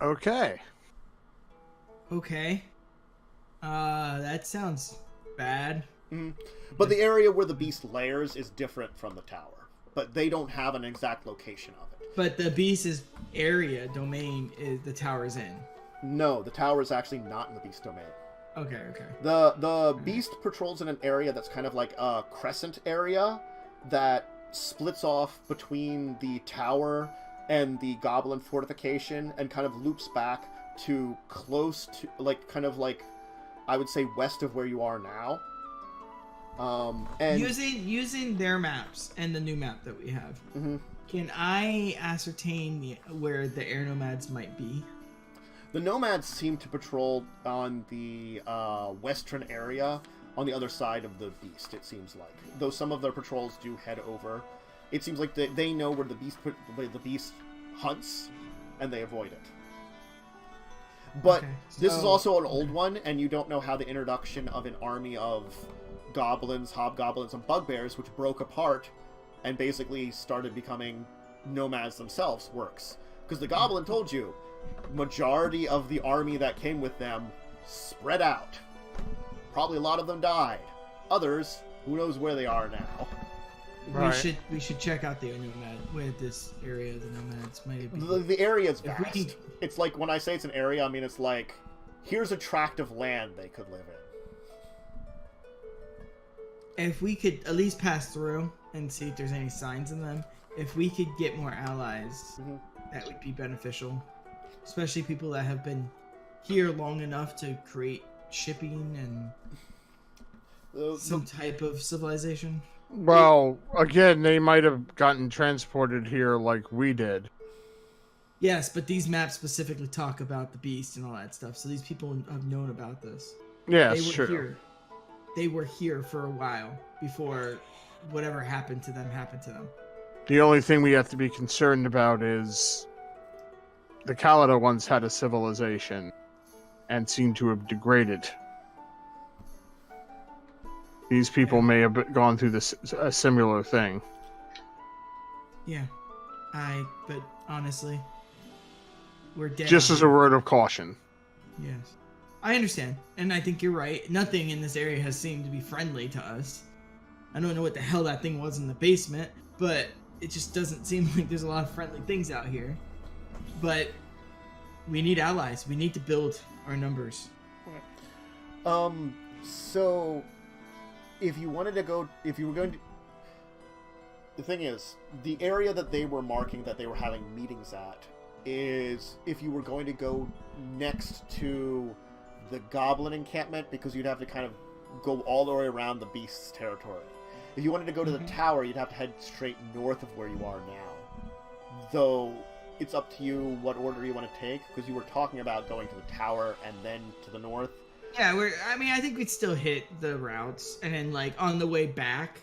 Okay. Okay. That sounds bad. But the area where the beast lairs is different from the tower. But they don't have an exact location of it. But the beast's area, domain, is the tower's in. No, the tower is actually not in the beast domain. Okay. The beast patrols in an area that's kind of like a crescent area that splits off between the tower and the goblin fortification and kind of loops back to close to, like, kind of like, I would say west of where you are now. And Using their maps and the new map that we have, can I ascertain where the air nomads might be? the nomads seem to patrol on the western area on the other side of the beast, it seems like. Though some of their patrols do head over. It seems like they know where the beast hunts, and they avoid it. But Okay, this is so- also an old one, and you don't know how the introduction of an army of goblins, hobgoblins, and bugbears, which broke apart and basically started becoming nomads themselves, works. Because the goblin told you, majority of the army that came with them spread out. Probably a lot of them died. Others, who knows where they are now. Right. We should check out the nomad where this area of the nomads might be. The area is If we vast. can- It's like, when I say it's an area, I mean it's like, here's a tract of land they could live in. If we could at least pass through and see if there's any signs in them, if we could get more allies, that would be beneficial. Especially people that have been here long enough to create shipping and Some type of civilization. Well, again, they might have gotten transported here like we did. Yes, but these maps specifically talk about the beast and all that stuff, so these people have known about this. Yeah, They were sure. here. They were here for a while before whatever happened to them happened to them. The only thing we have to be concerned about is the Kalida once had a civilization and seem to have degraded. These people may have gone through a similar thing. Yeah. But honestly, we're dead. Just as a word of caution. Yes. I understand, and I think you're right. Nothing in this area has seemed to be friendly to us. I don't know what the hell that thing was in the basement, but it just doesn't seem like there's a lot of friendly things out here. But we need allies. We need to build our numbers. So if you were going to, the thing is, the area that they were marking that they were having meetings at is if you were going to go next to the goblin encampment, because you'd have to kind of go all the way around the beast's territory. If you wanted to go to the tower, you'd have to head straight north of where you are now. Though it's up to you what order you want to take, because you were talking about going to the tower and then to the north. Yeah, I think we'd still hit the routes, and then like on the way back,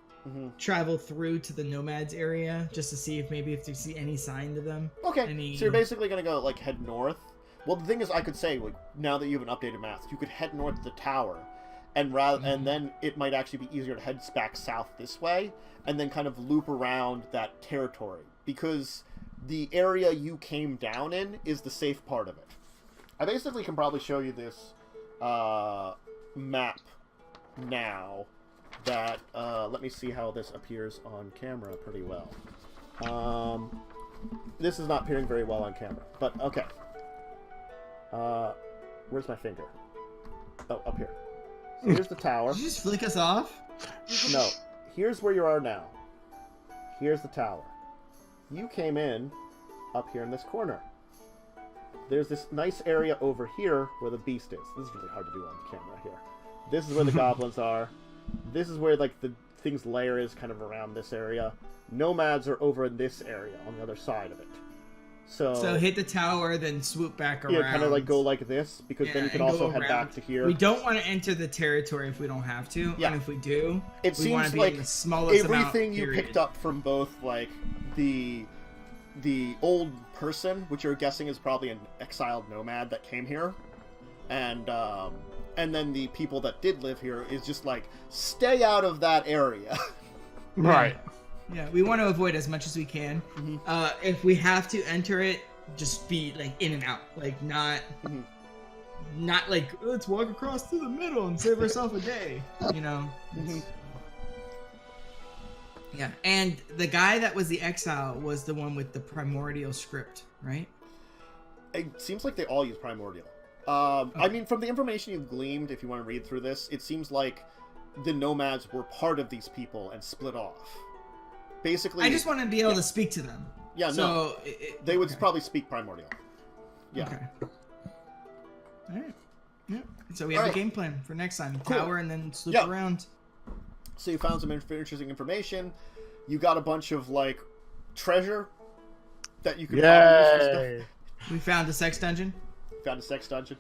travel through to the nomads area just to see if they see any sign of them. Okay, so you're basically gonna go like head north. Well, the thing is, I could say, like, now that you have an updated map, you could head north to the tower, and and then it might actually be easier to head back south this way, and then kind of loop around that territory, because the area you came down in is the safe part of it. I basically can probably show you this map now. That let me see how this appears on camera pretty well. This is not appearing very well on camera, but okay. Where's my finger? Oh, up here. So here's the tower. Did you just flick us off? No. Here's where you are now. Here's the tower. You came in up here in this corner. There's this nice area over here where the beast is. This is really hard to do on camera here. This is where the goblins are. This is where, like, the thing's lair is, kind of around this area. Nomads are over in this area on the other side of it. So hit the tower, then swoop back around. Yeah, kind of like go like this, because then you can also head back to here. We don't want to enter the territory if we don't have to. Yeah. And if we do, it we want to seems be like in the smallest everything amount, you picked up from both, like, the old person, which you're guessing is probably an exiled nomad that came here, and then the people that did live here is just like, stay out of that area. Right. Yeah, we want to avoid as much as we can. If we have to enter it, just be like in and out, like not like let's walk across to the middle and save ourselves a day, you know. Yeah, and the guy that was the exile was the one with the primordial script, right? It seems like they all use primordial. I mean, from the information you've gleaned, if you want to read through this, it seems like the nomads were part of these people and split off. Basically, I just want to be able to speak to them. Yeah, so no. They would probably speak primordial. Yeah. Okay. All right. Yeah. So we have a game plan for next time. Tower and then sloop around. So you found some interesting information. You got a bunch of, like, treasure that you could probably use for stuff. We found a sex dungeon. Found a sex dungeon.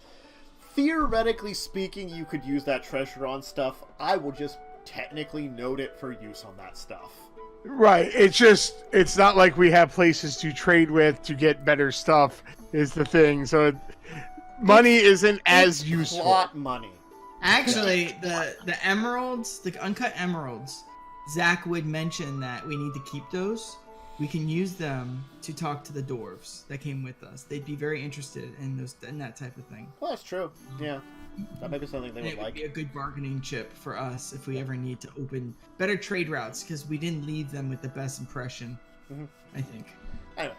Theoretically speaking, you could use that treasure on stuff. I will just technically note it for use on that stuff. Right. It's not like we have places to trade with to get better stuff is the thing. So money isn't as useful. Plot money. Actually, the emeralds, the uncut emeralds, Zach would mention that we need to keep those. We can use them to talk to the dwarves that came with us. They'd be very interested in that type of thing. Well, that's true. Yeah. That might be something they would it like. Would be a good bargaining chip for us if we ever need to open better trade routes, because we didn't leave them with the best impression. I think. Anyway,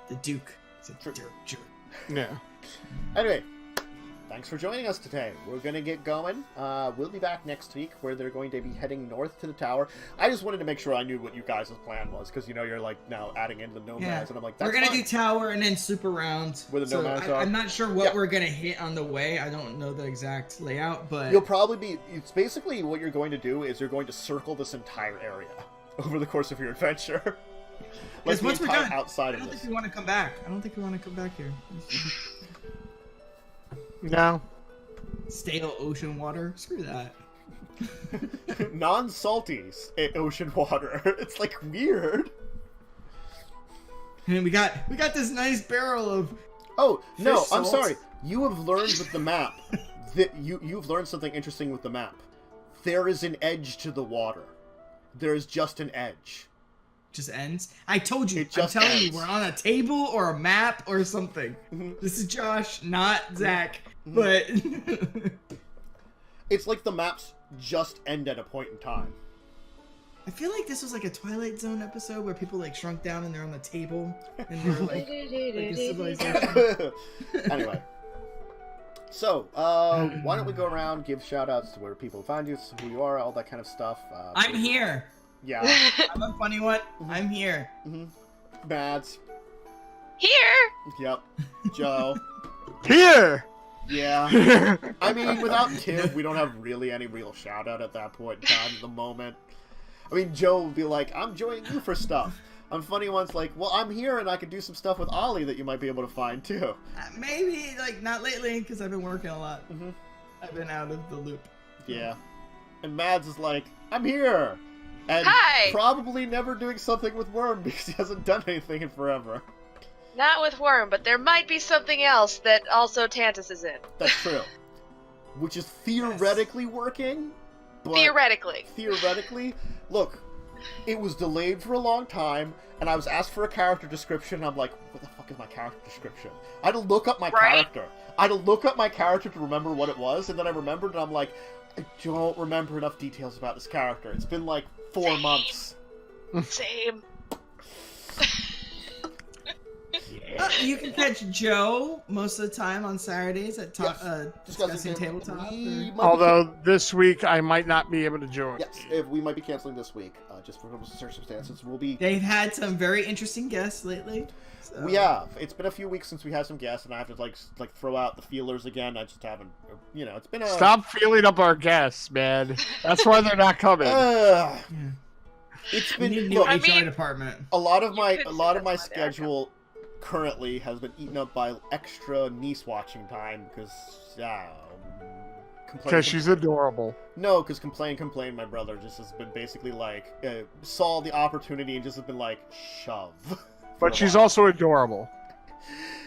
the Duke. It's a True. jerk. Yeah. Anyway, thanks for joining us today. We're going to get going. We'll be back next week where they're going to be heading north to the tower. I just wanted to make sure I knew what you guys' plan was, because, you're, like, now adding in the nomads, and I'm like, that's we're going to fine. do tower and then swoop around. Where the nomads are. I'm not sure what we're going to hit on the way. I don't know the exact layout, but... You'll probably be... It's basically what you're going to do is you're going to circle this entire area over the course of your adventure. Like, once we're done, outside I don't of this. think we want to come back. I don't think we want to come back here. No. Stale ocean water. Screw that. Non-salty ocean water. It's, like, weird. And we got this nice barrel of... Oh, no, fish I'm salt. sorry. You have learned with the map that you've learned something interesting with the map. There is an edge to the water. There is just an edge. Just ends. I told you. It just I'm telling ends. you, we're on a table or a map or something. This is Josh, not Zach. But It's like the maps just end at a point in time. I feel like this was like a Twilight Zone episode where people like shrunk down and they're on the table and they're like a civilization. Anyway. So, why don't we go around, give shout-outs to where people find you, who you are, all that kind of stuff. I'm here. Yeah. I'm a funny one. I'm here. Mads. Here! Yep. Joe. Here! Yeah. I mean, without Tim, we don't have really any real shout-out at that point in time at the moment. I mean, Joe would be like, I'm joining you for stuff. I'm funny ones like, well, I'm here and I can do some stuff with Ollie that you might be able to find too. Maybe, like, not lately because I've been working a lot. I've been out of the loop. Yeah. And Mads is like, I'm here! And Hi! probably never doing something with Worm because he hasn't done anything in forever. Not with Worm, but there might be something else that also Tantus is in. That's true. Which is theoretically working, but... Theoretically. Look, it was delayed for a long time, and I was asked for a character description, and I'm like, what the fuck is my character description? I had to look up my character. I had to look up my character to remember what it was, and then I remembered, and I'm like, I don't remember enough details about this character. It's been like 4 months. Same. You can catch Joe most of the time on Saturdays at discussing tabletop. Although this week I might not be able to join. Yes, we might be canceling this week, just for circumstances. We'll be. They've had some very interesting guests lately. So. We have. It's been a few weeks since we had some guests, and I have to like throw out the feelers again. I just haven't. It's been a. Stop feeling up our guests, man. That's why they're not coming. It's been we need a new HR department. A lot of my schedule currently has been eaten up by extra niece watching time because she's adorable. No, because complain, my brother just has been basically like saw the opportunity and just has been like shove. But she's also adorable.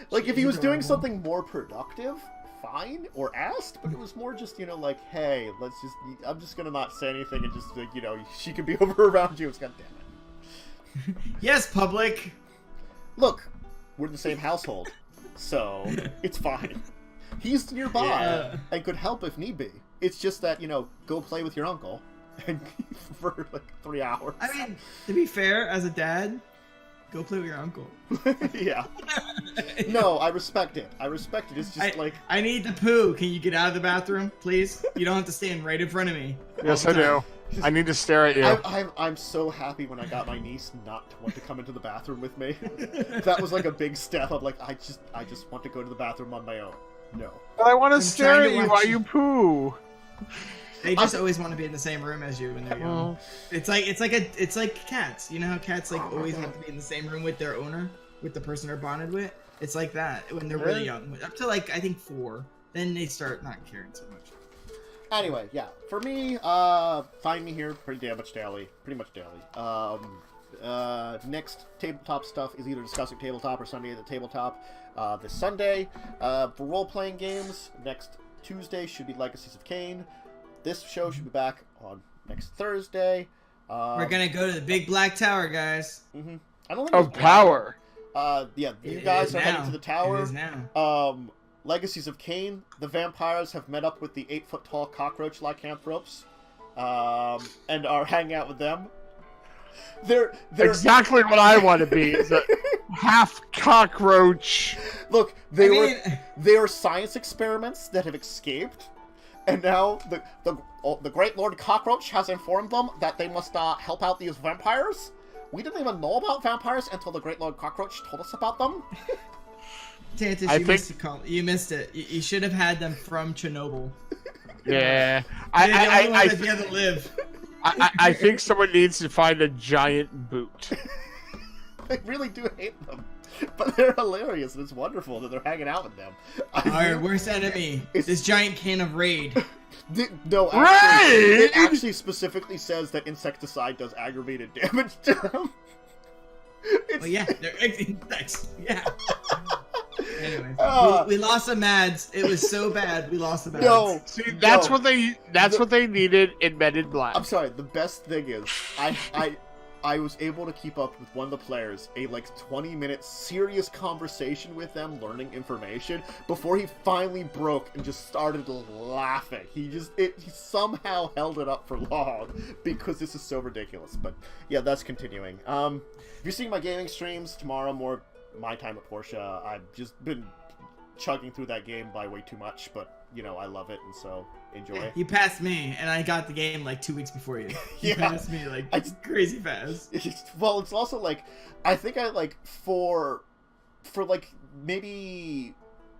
Like if he was doing something more productive, fine, or asked, but it was more just like, hey, I'm just gonna not say anything and just she could be over around you. It's god damn it. Yes, public. Look. We're in the same household, so it's fine. He's nearby and could help if need be. It's just that, go play with your uncle and for like 3 hours. I mean, to be fair, as a dad, go play with your uncle. Yeah. No, I respect it. It's just I need the poo. Can you get out of the bathroom, please? You don't have to stand right in front of me. Yes, I do. I need to stare at you. I'm so happy when I got my niece not to want to come into the bathroom with me. That was like a big step. I'm like, I just want to go to the bathroom on my own. No. But I want to stare at you while you poo. They just always want to be in the same room as you when they're young. It's like cats. You know how cats always want to be in the same room with their owner, with the person they're bonded with. It's like that when they're really young, up to I think 4. Then they start not caring so much. Anyway, yeah. For me, find me here pretty much daily. Next tabletop stuff is either discussing tabletop or Sunday at the tabletop. This Sunday, for role-playing games, next Tuesday should be Legacies of Kain. This show should be back on next Thursday. We're gonna go to the big black tower, guys. I don't think of power. Yeah, you guys are heading to the tower. It is now. Legacies of Kain, the vampires have met up with the 8-foot-tall cockroach lycanthropes, and are hanging out with them. They're exactly what I want to be. half cockroach. Look, they are science experiments that have escaped, and now the Great Lord Cockroach has informed them that they must help out these vampires. We didn't even know about vampires until the Great Lord Cockroach told us about them. Tantus, you missed it. You should have had them from Chernobyl. Yeah, I to live. I think someone needs to find a giant boot. I really do hate them, but they're hilarious and it's wonderful that they're hanging out with them. Our worst enemy is this giant can of Raid. No, actually, it actually specifically says that insecticide does aggravated damage to them. Well, yeah, they're insects. Yeah. Anyway, we lost the Mads. It was so bad. We lost the Mads. No, see, that's what they needed in Men in Black. I'm sorry. The best thing is, I was able to keep up with one of the players, a 20-minute serious conversation with them, learning information, before he finally broke and just started laughing. He somehow held it up for long, because this is so ridiculous. But yeah, that's continuing. If you're seeing my gaming streams, tomorrow more my time at Portia. I've just been chugging through that game by way too much, but I love it, and so enjoy. You passed me, and I got the game 2 weeks before you. You passed me crazy fast. Well, it's also I think I for maybe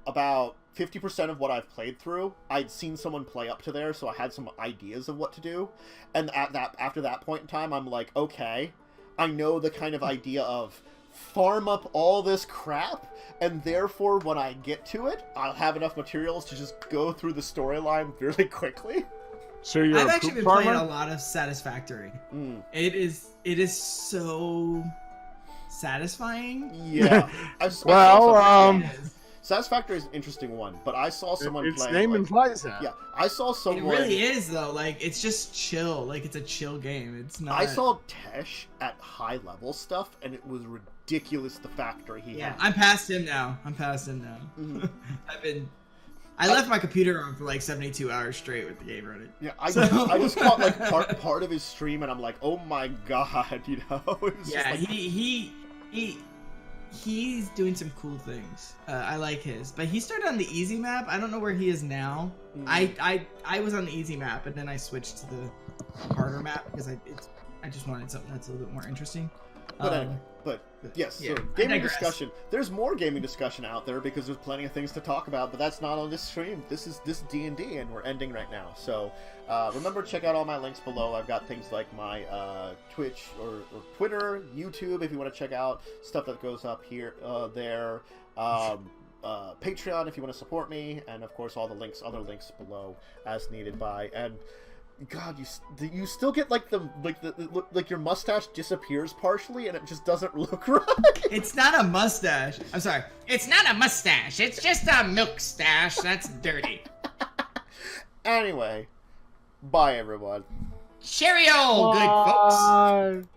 about 50% of what I've played through, I'd seen someone play up to there, so I had some ideas of what to do. And after that point in time, I'm like, okay, I know the kind of idea of farm up all this crap, and therefore when I get to it, I'll have enough materials to just go through the storyline really quickly. So I've actually been playing a lot of Satisfactory. It is so satisfying. Yeah. Satisfactory is an interesting one, but I saw someone its playing. Name implies that. Yeah, I saw someone. It really is though. It's just chill. It's a chill game. It's not. I saw Tesh at high level stuff, and it was ridiculous. The factory he had. I'm past him now. Mm-hmm. I left my computer on for 72 hours straight with the game running. Yeah, I just caught part of his stream, and I'm like, oh my god, It was He's doing some cool things. I like his, but he started on the easy map. I don't know where he is now. I was on the easy map, and then I switched to the harder map because I just wanted something that's a little bit more interesting. But yes, so gaming discussion. There's more gaming discussion out there because there's plenty of things to talk about, but that's not on this stream. This is D&D, and we're ending right now. So remember, check out all my links below. I've got things like my Twitch or Twitter, YouTube, if you want to check out stuff that goes up here, there. Patreon if you want to support me, and of course all the other links below as needed by. And God, you still get your mustache disappears partially, and it just doesn't look right. It's not a mustache. I'm sorry. It's not a mustache. It's just a milk stash. That's dirty. Anyway, bye everyone. Cheerio, good folks.